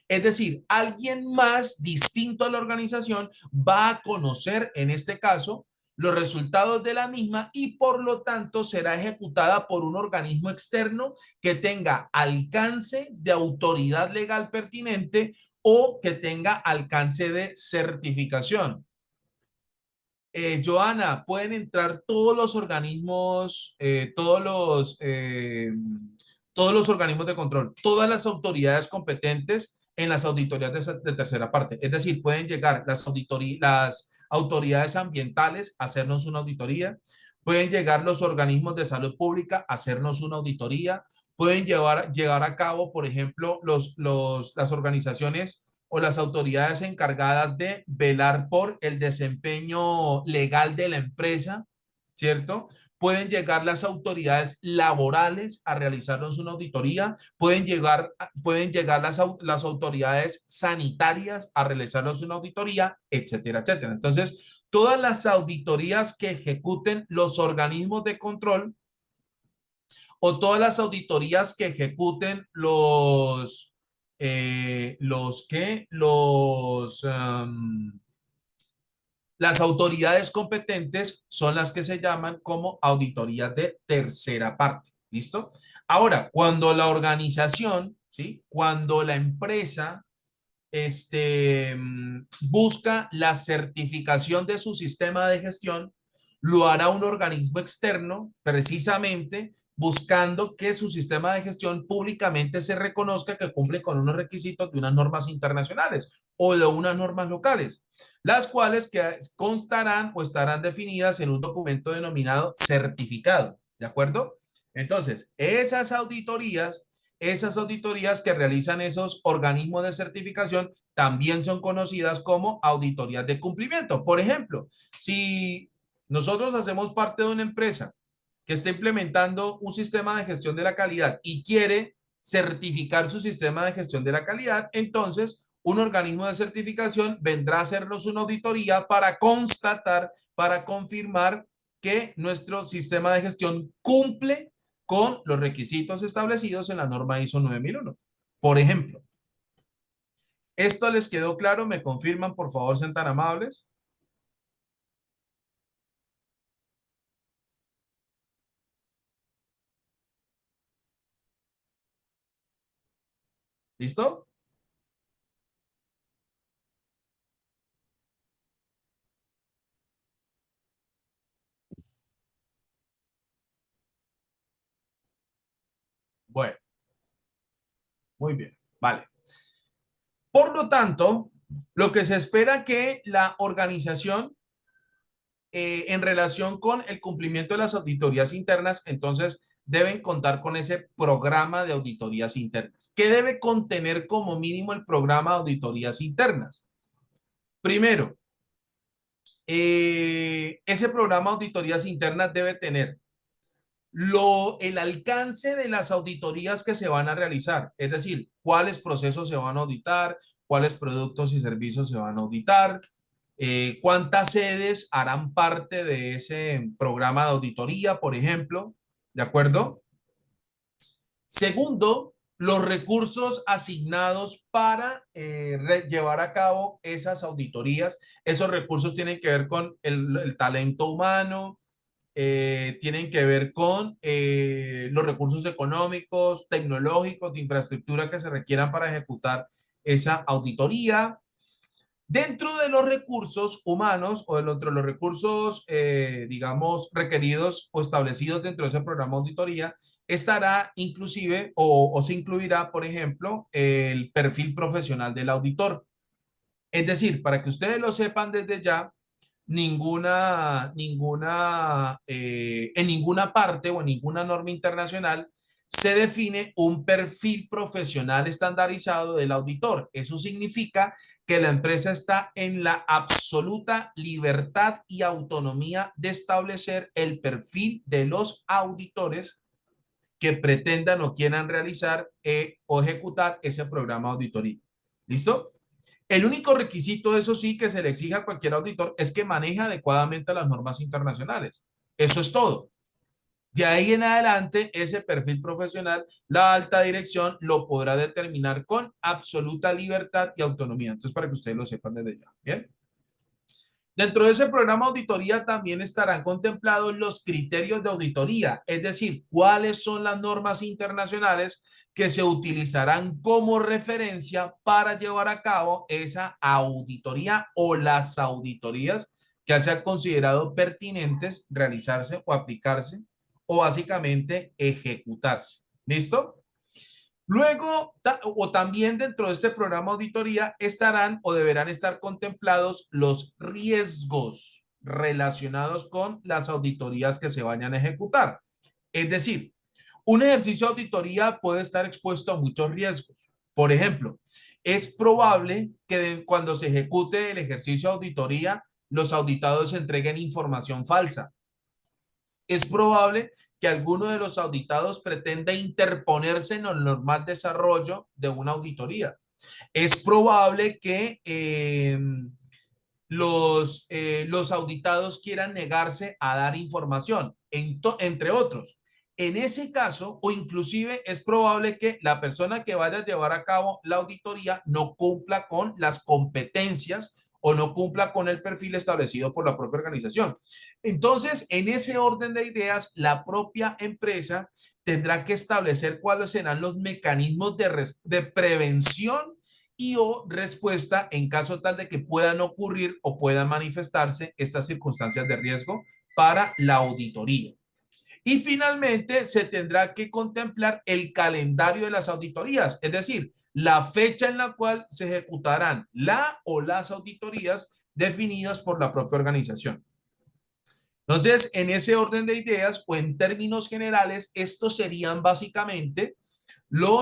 Es decir, alguien más distinto a la organización va a conocer, en este caso, los resultados de la misma y por lo tanto será ejecutada por un organismo externo que tenga alcance de autoridad legal pertinente o que tenga alcance de certificación. Joana, pueden entrar todos los organismos, todos los organismos de control, todas las autoridades competentes en las auditorías de tercera parte. Es decir, pueden llegar las autoridades ambientales a hacernos una auditoría, pueden llegar los organismos de salud pública a hacernos una auditoría, pueden llevar a cabo, por ejemplo, las organizaciones o las autoridades encargadas de velar por el desempeño legal de la empresa, ¿cierto? Pueden llegar las autoridades laborales a realizarnos una auditoría, pueden llegar las autoridades sanitarias a realizarnos una auditoría, etcétera, etcétera. Entonces, todas las auditorías que ejecuten los organismos de control o todas las auditorías que ejecuten las autoridades competentes son las que se llaman como auditorías de tercera parte. ¿Listo? Ahora, cuando la organización, ¿sí? Cuando la empresa busca la certificación de su sistema de gestión, lo hará un organismo externo, precisamente buscando que su sistema de gestión públicamente se reconozca que cumple con unos requisitos de unas normas internacionales o de unas normas locales, las cuales que constarán o estarán definidas en un documento denominado certificado, ¿de acuerdo? Entonces, esas auditorías que realizan esos organismos de certificación también son conocidas como auditorías de cumplimiento. Por ejemplo, si nosotros hacemos parte de una empresa que está implementando un sistema de gestión de la calidad y quiere certificar su sistema de gestión de la calidad, entonces un organismo de certificación vendrá a hacernos una auditoría para constatar, para confirmar que nuestro sistema de gestión cumple con los requisitos establecidos en la norma ISO 9001. Por ejemplo, ¿esto les quedó claro? ¿Me confirman, por favor, sean tan amables? ¿Listo? Bueno, muy bien. Vale. Por lo tanto, lo que se espera que la organización en relación con el cumplimiento de las auditorías internas, entonces deben contar con ese programa de auditorías internas. ¿Qué debe contener como mínimo el programa de auditorías internas? Primero, ese programa de auditorías internas debe tener el alcance de las auditorías que se van a realizar, es decir, cuáles procesos se van a auditar, cuáles productos y servicios se van a auditar, cuántas sedes harán parte de ese programa de auditoría, por ejemplo, ¿de acuerdo? Segundo, los recursos asignados para llevar a cabo esas auditorías. Esos recursos tienen que ver con el talento humano, tienen que ver con los recursos económicos, tecnológicos, de infraestructura que se requieran para ejecutar esa auditoría. Dentro de los recursos humanos o dentro de los recursos, digamos, requeridos o establecidos dentro de ese programa de auditoría, estará inclusive o se incluirá, por ejemplo, el perfil profesional del auditor. Es decir, para que ustedes lo sepan desde ya, en ninguna parte o en ninguna norma internacional se define un perfil profesional estandarizado del auditor. Eso significa que la empresa está en la absoluta libertad y autonomía de establecer el perfil de los auditores que pretendan o quieran realizar o ejecutar ese programa de auditoría. ¿Listo? El único requisito, eso sí, que se le exige a cualquier auditor es que maneje adecuadamente las normas internacionales. Eso es todo. De ahí en adelante, ese perfil profesional, la alta dirección lo podrá determinar con absoluta libertad y autonomía. Entonces, para que ustedes lo sepan desde ya. Bien. Dentro de ese programa de auditoría también estarán contemplados los criterios de auditoría, es decir, cuáles son las normas internacionales que se utilizarán como referencia para llevar a cabo esa auditoría o las auditorías que sean considerado pertinentes realizarse o aplicarse o básicamente ejecutarse. ¿Listo? Luego, o también dentro de este programa de auditoría estarán o deberán estar contemplados los riesgos relacionados con las auditorías que se vayan a ejecutar. Es decir, un ejercicio de auditoría puede estar expuesto a muchos riesgos. Por ejemplo, es probable que cuando se ejecute el ejercicio de auditoría, los auditados entreguen información falsa. Es probable que alguno de los auditados pretenda interponerse en el normal desarrollo de una auditoría. Es probable que los auditados quieran negarse a dar información, entre otros. En ese caso, o inclusive es probable que la persona que vaya a llevar a cabo la auditoría no cumpla con las competencias o no cumpla con el perfil establecido por la propia organización. Entonces, en ese orden de ideas, la propia empresa tendrá que establecer cuáles serán los mecanismos de prevención y o respuesta en caso tal de que puedan ocurrir o puedan manifestarse estas circunstancias de riesgo para la auditoría. Y finalmente se tendrá que contemplar el calendario de las auditorías, es decir, la fecha en la cual se ejecutarán la o las auditorías definidas por la propia organización. Entonces, en ese orden de ideas o en términos generales, estos serían básicamente la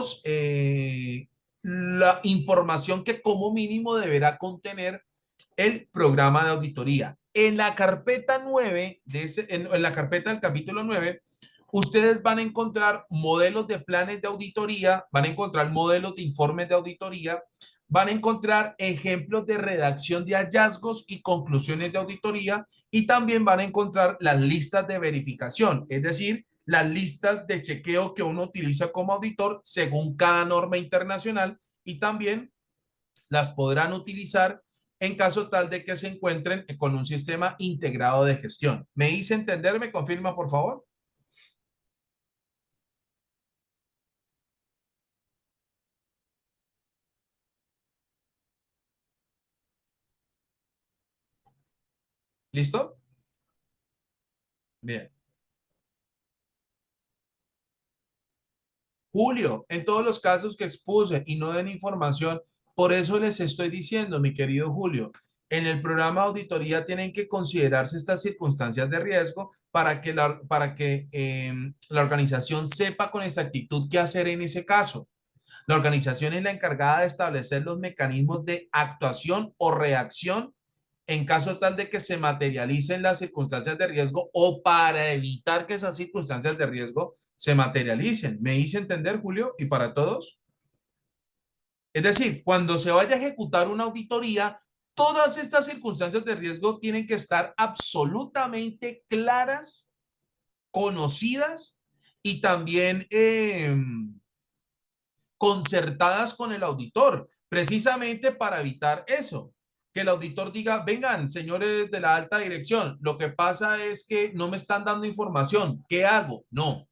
información que como mínimo deberá contener el programa de auditoría. En la carpeta 9, en la carpeta del capítulo 9, ustedes van a encontrar modelos de planes de auditoría, van a encontrar modelos de informes de auditoría, van a encontrar ejemplos de redacción de hallazgos y conclusiones de auditoría y también van a encontrar las listas de verificación, es decir, las listas de chequeo que uno utiliza como auditor según cada norma internacional y también las podrán utilizar en caso tal de que se encuentren con un sistema integrado de gestión. ¿Me hice entender? ¿Me confirma, por favor? ¿Listo? Bien. Julio, en todos los casos que expuse y no den información, por eso les estoy diciendo, mi querido Julio, en el programa de auditoría tienen que considerarse estas circunstancias de riesgo para que la organización sepa con exactitud qué hacer en ese caso. La organización es la encargada de establecer los mecanismos de actuación o reacción en caso tal de que se materialicen las circunstancias de riesgo o para evitar que esas circunstancias de riesgo se materialicen. ¿Me hice entender, Julio? ¿Y para todos? Es decir, cuando se vaya a ejecutar una auditoría, todas estas circunstancias de riesgo tienen que estar absolutamente claras, conocidas y también concertadas con el auditor, precisamente para evitar eso. Que el auditor diga, vengan, señores de la alta dirección, lo que pasa es que no me están dando información, ¿qué hago? No,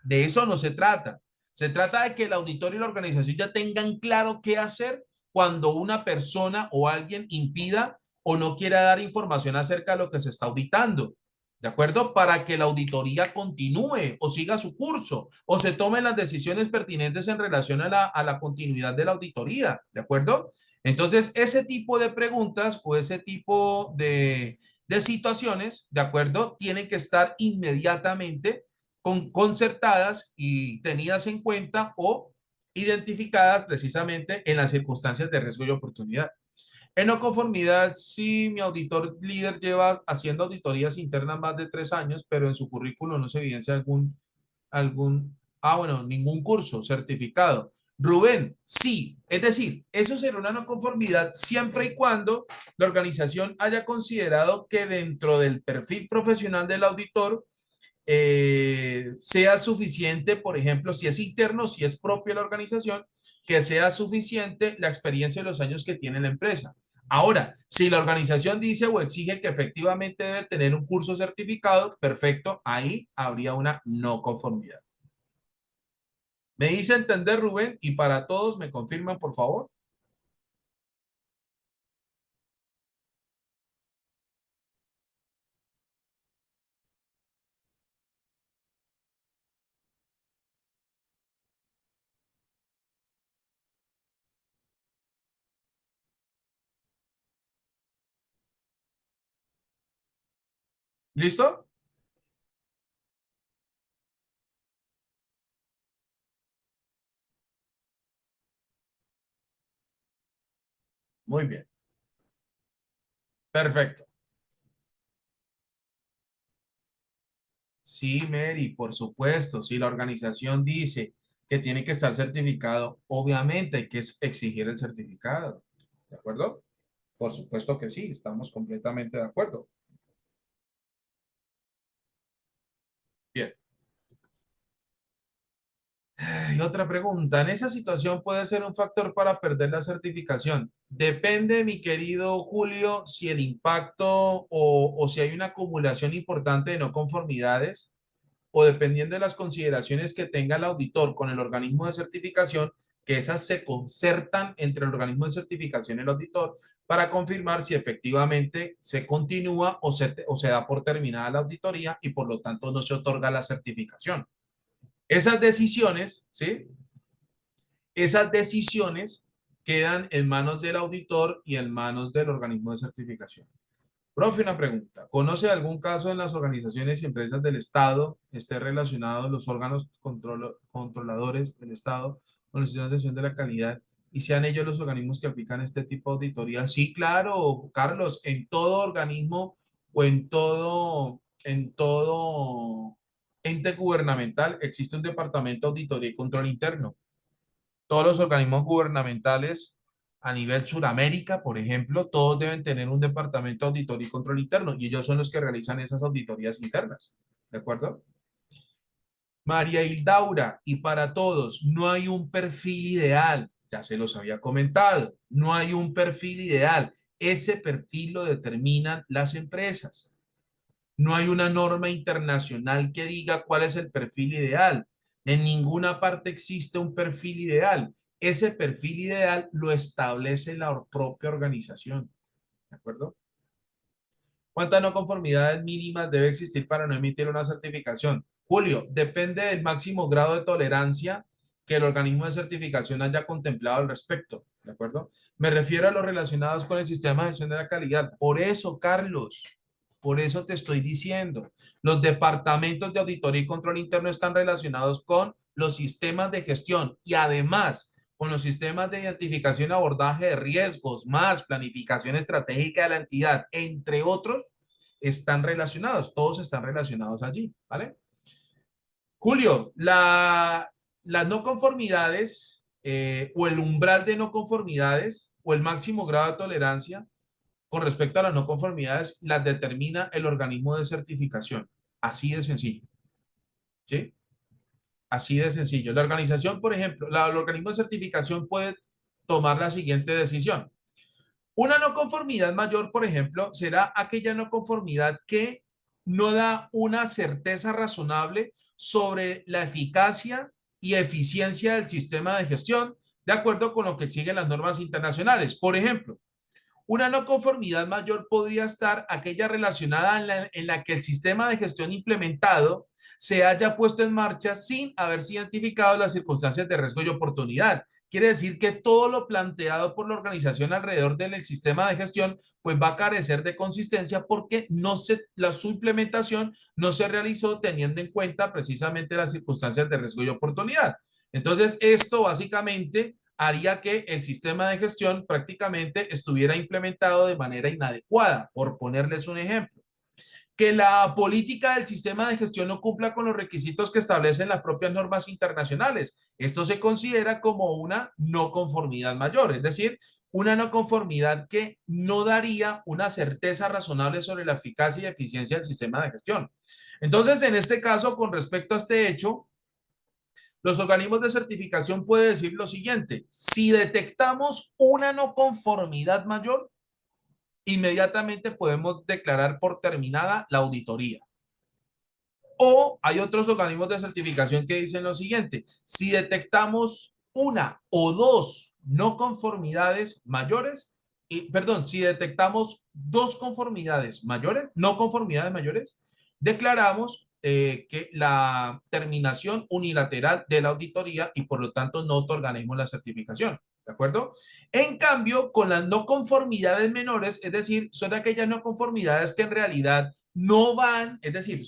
de eso no se trata. Se trata de que el auditor y la organización ya tengan claro qué hacer cuando una persona o alguien impida o no quiera dar información acerca de lo que se está auditando. ¿De acuerdo? Para que la auditoría continúe o siga su curso o se tomen las decisiones pertinentes en relación a la continuidad de la auditoría. ¿De acuerdo? Entonces, ese tipo de preguntas o ese tipo de situaciones, ¿de acuerdo? Tienen que estar inmediatamente concertadas y tenidas en cuenta o identificadas precisamente en las circunstancias de riesgo y oportunidad. En no conformidad, si mi auditor líder lleva haciendo auditorías internas más de 3 años, pero en su currículo no se evidencia bueno, ningún curso certificado. Rubén, sí, es decir, eso será una no conformidad siempre y cuando la organización haya considerado que dentro del perfil profesional del auditor sea suficiente, por ejemplo, si es interno, si es propio de la organización, que sea suficiente la experiencia de los años que tiene la empresa. Ahora, si la organización dice o exige que efectivamente debe tener un curso certificado, perfecto, ahí habría una no conformidad. Me hice entender, Rubén, y para todos me confirman, por favor. ¿Listo? Muy bien. Perfecto. Sí, Mary, por supuesto. Si la organización dice que tiene que estar certificado, obviamente hay que exigir el certificado. ¿De acuerdo? Por supuesto que sí, estamos completamente de acuerdo. Bien. Y otra pregunta, ¿en esa situación puede ser un factor para perder la certificación? Depende, mi querido Julio, si el impacto o si hay una acumulación importante de no conformidades o dependiendo de las consideraciones que tenga el auditor con el organismo de certificación, que esas se concertan entre el organismo de certificación y el auditor para confirmar si efectivamente se continúa o se da por terminada la auditoría y por lo tanto no se otorga la certificación. Esas decisiones, ¿sí? Esas decisiones quedan en manos del auditor y en manos del organismo de certificación. Profe, una pregunta. ¿Conoce algún caso en las organizaciones y empresas del Estado esté relacionado los órganos controladores del Estado con la institución de la calidad y sean ellos los organismos que aplican este tipo de auditoría? Sí, claro, Carlos, en todo organismo o en todo ente gubernamental existe un departamento de auditoría y control interno. Todos los organismos gubernamentales a nivel Suramérica, por ejemplo, todos deben tener un departamento de auditoría y control interno y ellos son los que realizan esas auditorías internas. ¿De acuerdo? María Hildaura, y para todos, no hay un perfil ideal, ya se los había comentado, no hay un perfil ideal. Ese perfil lo determinan las empresas. No hay una norma internacional que diga cuál es el perfil ideal. En ninguna parte existe un perfil ideal. Ese perfil ideal lo establece la propia organización. ¿De acuerdo? ¿Cuántas no conformidades mínimas debe existir para no emitir una certificación? Julio, depende del máximo grado de tolerancia que el organismo de certificación haya contemplado al respecto. ¿De acuerdo? Me refiero a los relacionados con el sistema de gestión de la calidad. Por eso, Carlos, por eso te estoy diciendo, los departamentos de auditoría y control interno están relacionados con los sistemas de gestión y además con los sistemas de identificación y abordaje de riesgos, más planificación estratégica de la entidad, entre otros, están relacionados, todos están relacionados allí, ¿vale? Julio, las no conformidades o el umbral de no conformidades o el máximo grado de tolerancia con respecto a las no conformidades las determina el organismo de certificación. Así de sencillo, ¿sí? Así de sencillo. La organización, por ejemplo, el organismo de certificación puede tomar la siguiente decisión. Una no conformidad mayor, por ejemplo, será aquella no conformidad que no da una certeza razonable sobre la eficacia y eficiencia del sistema de gestión de acuerdo con lo que exigen las normas internacionales. Por ejemplo, una no conformidad mayor podría estar aquella relacionada en la que el sistema de gestión implementado se haya puesto en marcha sin haberse identificado las circunstancias de riesgo y oportunidad. Quiere decir que todo lo planteado por la organización alrededor del sistema de gestión pues va a carecer de consistencia porque su implementación no se realizó teniendo en cuenta precisamente las circunstancias de riesgo y oportunidad. Entonces, esto básicamente haría que el sistema de gestión prácticamente estuviera implementado de manera inadecuada, por ponerles un ejemplo. Que la política del sistema de gestión no cumpla con los requisitos que establecen las propias normas internacionales. Esto se considera como una no conformidad mayor, es decir, una no conformidad que no daría una certeza razonable sobre la eficacia y eficiencia del sistema de gestión. Entonces, en este caso, con respecto a este hecho, los organismos de certificación pueden decir lo siguiente: si detectamos una no conformidad mayor, inmediatamente podemos declarar por terminada la auditoría. O hay otros organismos de certificación que dicen lo siguiente: si detectamos una o dos no conformidades mayores, perdón, si detectamos dos conformidades mayores, no conformidades mayores, declaramos que la terminación unilateral de la auditoría y por lo tanto no otorgaremos la certificación. ¿De acuerdo? En cambio, con las no conformidades menores, es decir, son aquellas no conformidades que en realidad no van, es decir,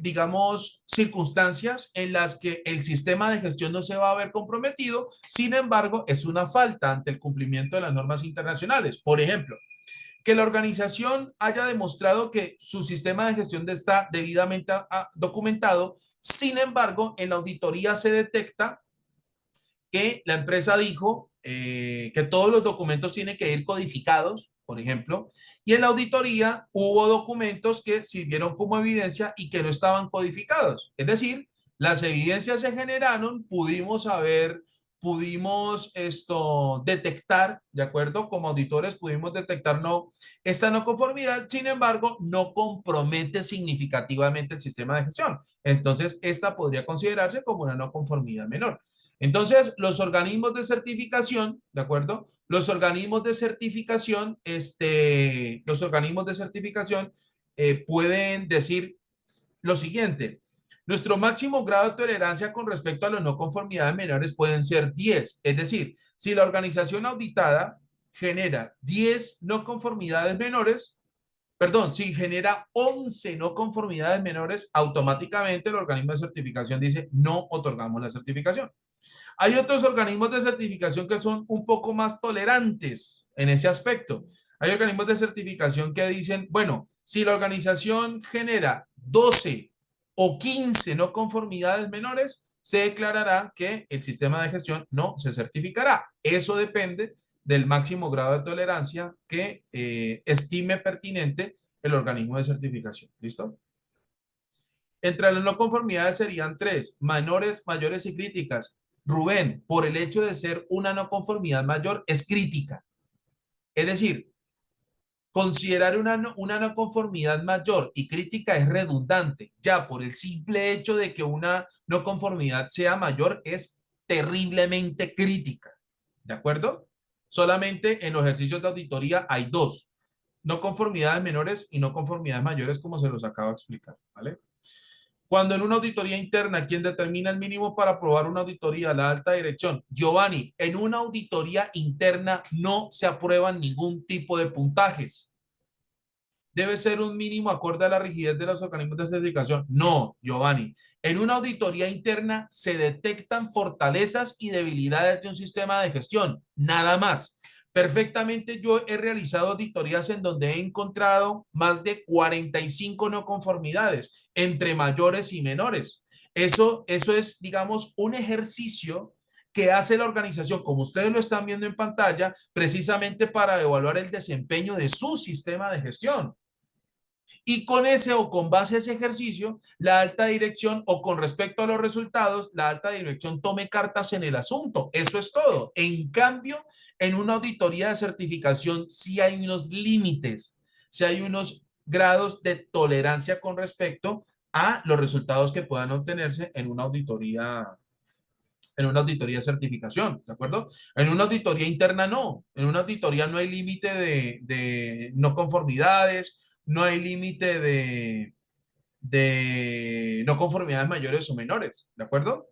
digamos, circunstancias en las que el sistema de gestión no se va a ver comprometido. Sin embargo, es una falta ante el cumplimiento de las normas internacionales. Por ejemplo, que la organización haya demostrado que su sistema de gestión está debidamente documentado. Sin embargo, en la auditoría se detecta que la empresa dijo que todos los documentos tienen que ir codificados, por ejemplo, y en la auditoría hubo documentos que sirvieron como evidencia y que no estaban codificados. Es decir, las evidencias se generaron, pudimos detectar, ¿de acuerdo? Como auditores pudimos detectar esta no conformidad, sin embargo, no compromete significativamente el sistema de gestión. Entonces, esta podría considerarse como una no conformidad menor. Entonces, los organismos de certificación, ¿de acuerdo? Los organismos de certificación pueden decir lo siguiente: nuestro máximo grado de tolerancia con respecto a las no conformidades menores pueden ser 10. Es decir, si la organización auditada genera 10 no conformidades menores, perdón, si genera 11 no conformidades menores, automáticamente el organismo de certificación dice no otorgamos la certificación. Hay otros organismos de certificación que son un poco más tolerantes en ese aspecto. Hay organismos de certificación que dicen, bueno, si la organización genera 12 o 15 no conformidades menores, se declarará que el sistema de gestión no se certificará. Eso depende del máximo grado de tolerancia que estime pertinente el organismo de certificación. ¿Listo? Entre las no conformidades serían tres: menores, mayores y críticas. Rubén, por el hecho de ser una no conformidad mayor, es crítica. Es decir, considerar una no conformidad mayor y crítica es redundante. Ya por el simple hecho de que una no conformidad sea mayor es terriblemente crítica. ¿De acuerdo? Solamente en los ejercicios de auditoría hay dos: no conformidades menores y no conformidades mayores, como se los acabo de explicar. ¿Vale? Cuando en una auditoría interna, quien determina el mínimo para aprobar una auditoría, la alta dirección. Giovanni, en una auditoría interna no se aprueban ningún tipo de puntajes. Debe ser un mínimo acorde a la rigidez de los organismos de certificación. No, Giovanni. En una auditoría interna se detectan fortalezas y debilidades de un sistema de gestión, nada más. Perfectamente, yo he realizado auditorías en donde he encontrado más de 45 no conformidades entre mayores y menores. Eso es, digamos, un ejercicio que hace la organización, como ustedes lo están viendo en pantalla, precisamente para evaluar el desempeño de su sistema de gestión. Y con ese o con base a ese ejercicio, la alta dirección o con respecto a los resultados, la alta dirección tome cartas en el asunto. Eso es todo. En cambio, en una auditoría de certificación sí hay unos límites, sí hay unos grados de tolerancia con respecto a los resultados que puedan obtenerse en una auditoría de certificación, ¿de acuerdo? En una auditoría interna no, en una auditoría no hay límite de no conformidades, no hay límite de no conformidades mayores o menores, ¿de acuerdo?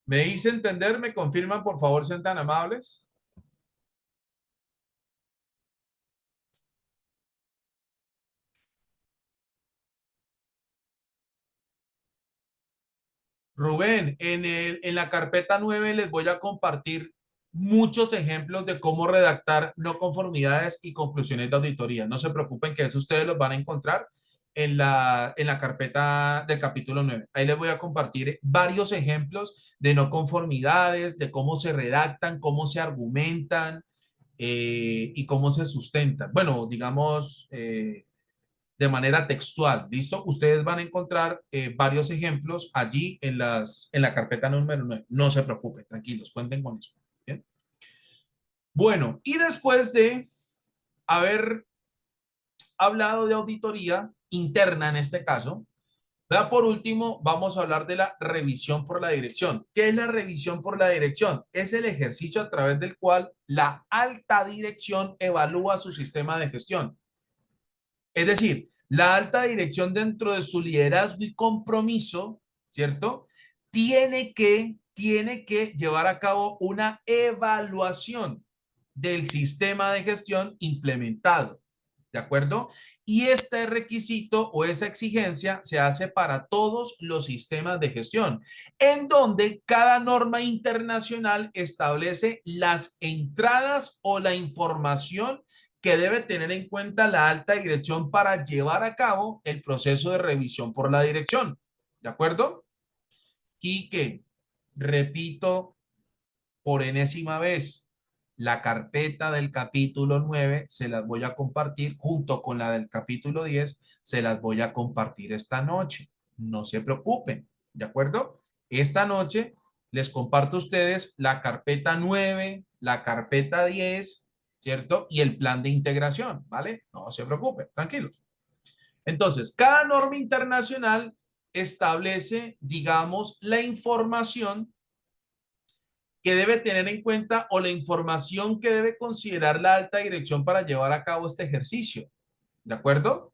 Me hice entender, me confirman, por favor, sean tan amables. Rubén, en la carpeta 9 les voy a compartir muchos ejemplos de cómo redactar no conformidades y conclusiones de auditoría. No se preocupen que eso ustedes los van a encontrar en la carpeta del capítulo 9. Ahí les voy a compartir varios ejemplos de no conformidades, de cómo se redactan, cómo se argumentan y cómo se sustentan. Bueno, digamos, de manera textual, ¿listo? Ustedes van a encontrar varios ejemplos allí en la carpeta número 9. No se preocupen, tranquilos, cuenten con eso. ¿Bien? Bueno, y después de haber hablado de auditoría interna en este caso, ¿verdad? Por último, vamos a hablar de la revisión por la dirección. ¿Qué es la revisión por la dirección? Es el ejercicio a través del cual la alta dirección evalúa su sistema de gestión. Es decir, la alta dirección dentro de su liderazgo y compromiso, ¿cierto? Tiene que llevar a cabo una evaluación del sistema de gestión implementado, ¿de acuerdo? Y este requisito o esa exigencia se hace para todos los sistemas de gestión, en donde cada norma internacional establece las entradas o la información que debe tener en cuenta la alta dirección para llevar a cabo el proceso de revisión por la dirección. ¿De acuerdo? Y que, repito por enésima vez, la carpeta del capítulo 9 se las voy a compartir junto con la del capítulo 10, se las voy a compartir esta noche. No se preocupen, ¿de acuerdo? Esta noche les comparto a ustedes la carpeta 9, la carpeta 10, ¿cierto? Y el plan de integración, ¿vale? No se preocupen, tranquilos. Entonces, cada norma internacional establece, digamos, la información que debe tener en cuenta o la información que debe considerar la alta dirección para llevar a cabo este ejercicio. ¿De acuerdo?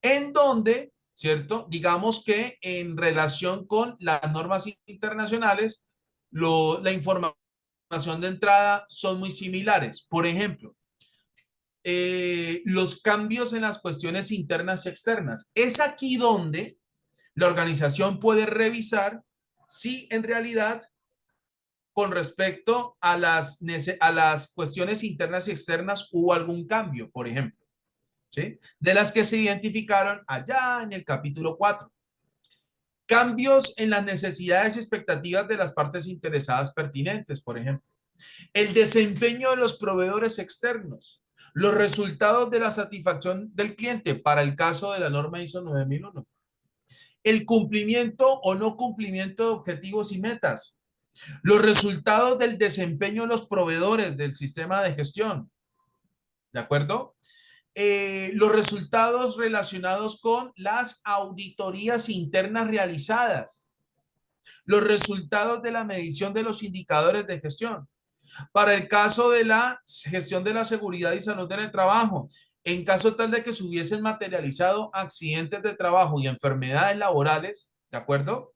En donde, ¿cierto? Digamos que en relación con las normas internacionales, la información de entrada son muy similares. Por ejemplo, los cambios en las cuestiones internas y externas. Es aquí donde la organización puede revisar si en realidad con respecto a las cuestiones internas y externas hubo algún cambio, por ejemplo, ¿sí? De las que se identificaron allá en el capítulo 4. Cambios en las necesidades y expectativas de las partes interesadas pertinentes, por ejemplo. El desempeño de los proveedores externos. Los resultados de la satisfacción del cliente para el caso de la norma ISO 9001. El cumplimiento o no cumplimiento de objetivos y metas. Los resultados del desempeño de los proveedores del sistema de gestión, ¿de acuerdo? Los resultados relacionados con las auditorías internas realizadas, los resultados de la medición de los indicadores de gestión. Para el caso de la gestión de la seguridad y salud en el trabajo, en caso tal de que se hubiesen materializado accidentes de trabajo y enfermedades laborales, ¿de acuerdo?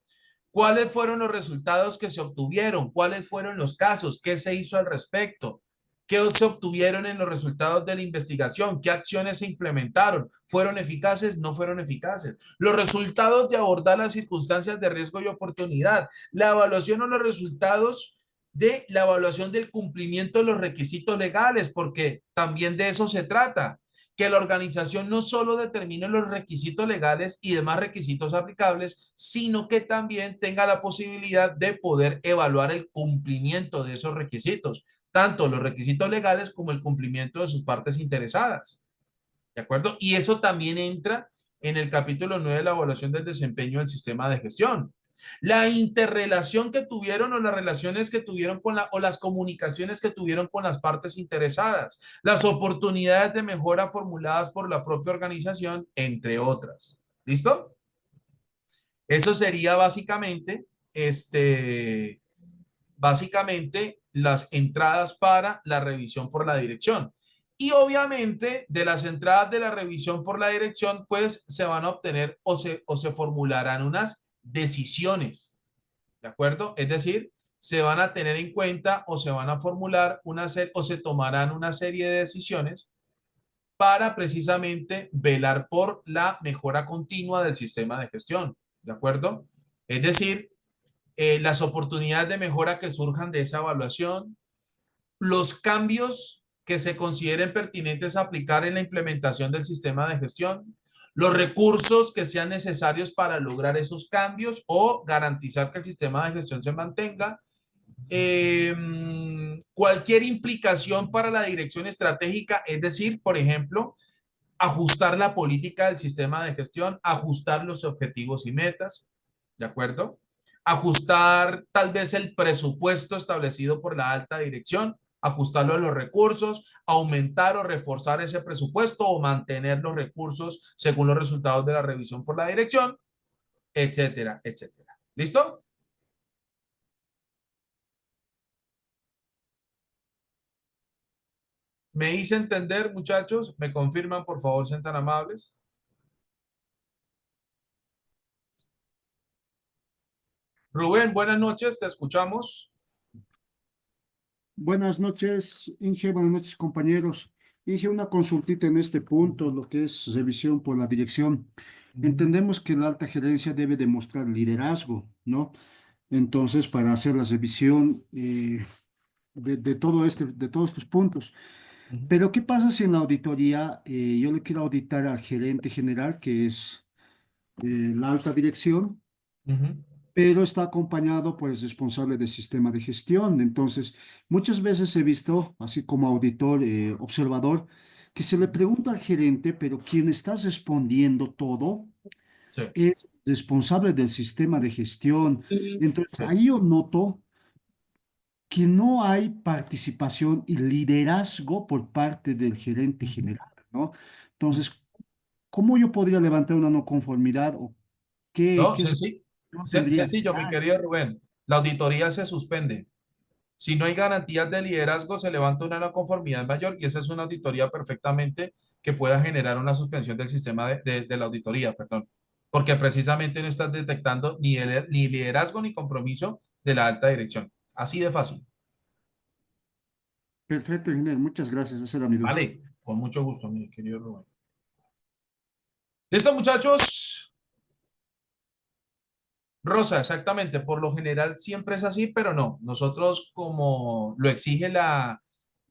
¿Cuáles fueron los resultados que se obtuvieron? ¿Cuáles fueron los casos? ¿Qué se hizo al respecto? ¿Qué se obtuvieron en los resultados de la investigación? ¿Qué acciones se implementaron? ¿Fueron eficaces? ¿No fueron eficaces? Los resultados de abordar las circunstancias de riesgo y oportunidad. La evaluación o los resultados de la evaluación del cumplimiento de los requisitos legales, porque también de eso se trata, que la organización no solo determine los requisitos legales y demás requisitos aplicables, sino que también tenga la posibilidad de poder evaluar el cumplimiento de esos requisitos, tanto los requisitos legales como el cumplimiento de sus partes interesadas. ¿De acuerdo? Y eso también entra en el capítulo 9 de la evaluación del desempeño del sistema de gestión. La interrelación que tuvieron o las relaciones que tuvieron o las comunicaciones que tuvieron con las partes interesadas, las oportunidades de mejora formuladas por la propia organización, entre otras. ¿Listo? Eso sería básicamente las entradas para la revisión por la dirección. Y obviamente de las entradas de la revisión por la dirección, pues se van a obtener o se formularán unas decisiones, ¿de acuerdo? Es decir, se van a tener en cuenta o se van a formular o se tomarán una serie de decisiones para precisamente velar por la mejora continua del sistema de gestión, ¿de acuerdo? Es decir, las oportunidades de mejora que surjan de esa evaluación, los cambios que se consideren pertinentes a aplicar en la implementación del sistema de gestión, los recursos que sean necesarios para lograr esos cambios o garantizar que el sistema de gestión se mantenga, cualquier implicación para la dirección estratégica, es decir, por ejemplo, ajustar la política del sistema de gestión, ajustar los objetivos y metas, ¿de acuerdo? Ajustar tal vez el presupuesto establecido por la alta dirección, ajustarlo a los recursos, aumentar o reforzar ese presupuesto o mantener los recursos según los resultados de la revisión por la dirección, etcétera, etcétera. ¿Listo? ¿Me hice entender, muchachos? ¿Me confirman, por favor, sean tan amables? Rubén, buenas noches, te escuchamos. Buenas noches, Inge, buenas noches, compañeros. Inge, una consultita en este punto, lo que es revisión por la dirección. Ujú, Entendemos que la alta gerencia debe demostrar liderazgo, ¿no? Entonces, para hacer la revisión de todo de todos estos puntos. ujú, Pero, ¿qué pasa si en la auditoría yo le quiero auditar al gerente general, que es la alta dirección? ujú, Pero está acompañado por el responsable del sistema de gestión. Entonces, muchas veces he visto, así como auditor, observador, que se le ujú. pregunta al gerente, pero quien está respondiendo todo Sí, es responsable del sistema de gestión. Entonces, sí. ahí yo noto que no hay participación y liderazgo por parte del gerente Ujú, general, ¿no? ujú. Entonces, ¿cómo yo podría levantar una no conformidad o No, qué no tendría que sencillo, mi dar? querido Rubén. La auditoría se suspende. Si no hay garantías de liderazgo, se levanta una no conformidad mayor y esa es una auditoría perfectamente que pueda generar una suspensión del sistema de la auditoría, perdón. Porque precisamente no estás detectando ni liderazgo ni compromiso de la alta dirección. Así de fácil. Perfecto, ingeniero. Muchas gracias. Esa era mi duda. Vale, con mucho gusto, mi querido Rubén. ¿Listo, muchachos? Rosa, exactamente. Por lo general siempre es así, pero no. Nosotros, como lo exige la,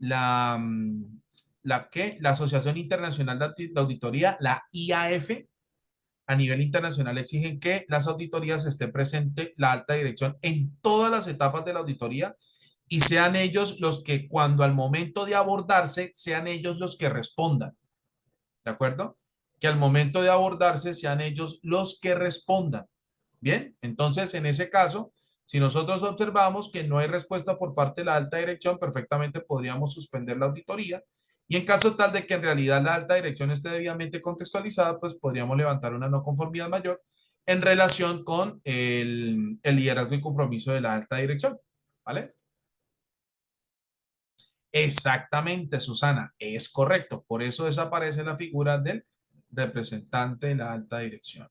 mm, la Asociación Internacional de Auditoría, la IAF, a nivel internacional exigen que las auditorías esté presente la alta dirección en todas las etapas de la auditoría y sean ellos los que cuando al momento de abordarse, sean ellos los que respondan. ¿De acuerdo? Que al momento de abordarse sean ellos los que respondan. Bien, entonces en ese caso, si nosotros observamos que no hay respuesta por parte de la alta dirección, perfectamente podríamos suspender la auditoría y en caso tal de que en realidad la alta dirección esté debidamente contextualizada, pues podríamos levantar una no conformidad mayor en relación con el liderazgo y compromiso de la alta dirección. ¿Vale? Exactamente, Susana, es correcto. Por eso desaparece la figura del representante de la alta dirección.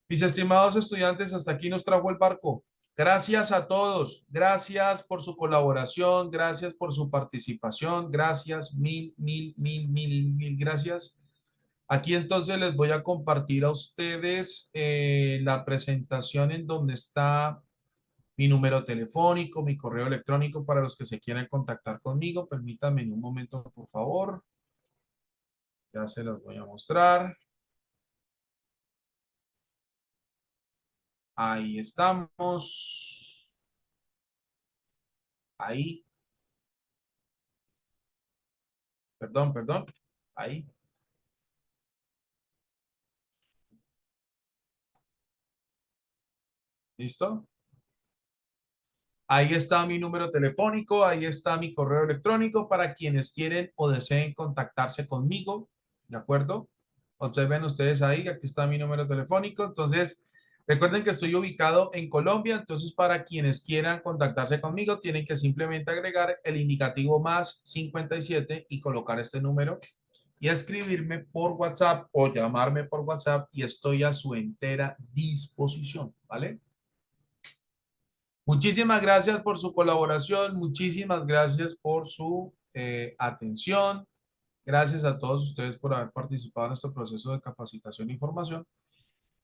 Mis estimados estudiantes, hasta aquí nos trajo el barco. Gracias a todos. Gracias por su colaboración. Gracias por su participación. Gracias. Mil gracias. Aquí entonces les voy a compartir a ustedes la presentación en donde está mi número telefónico, mi correo electrónico para los que se quieran contactar conmigo. Permítanme un momento, por favor. Ya se los voy a mostrar. Ahí estamos. Ahí. Perdón. Ahí. ¿Listo? Ahí está mi número telefónico, ahí está mi correo electrónico para quienes quieren o deseen contactarse conmigo, ¿de acuerdo? Observen ustedes ahí, aquí está mi número telefónico. Entonces, recuerden que estoy ubicado en Colombia, entonces para quienes quieran contactarse conmigo, tienen que simplemente agregar el indicativo más 57 y colocar este número y escribirme por WhatsApp o llamarme por WhatsApp y estoy a su entera disposición, ¿vale? Muchísimas gracias por su colaboración, muchísimas gracias por su atención. Gracias a todos ustedes por haber participado en este proceso de capacitación e información.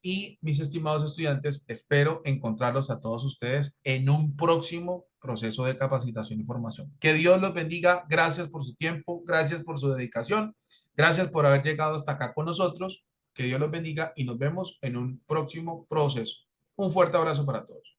Y mis estimados estudiantes, espero encontrarlos a todos ustedes en un próximo proceso de capacitación y formación. Que Dios los bendiga. Gracias por su tiempo, gracias por su dedicación, gracias por haber llegado hasta acá con nosotros. Que Dios los bendiga y nos vemos en un próximo proceso. Un fuerte abrazo para todos.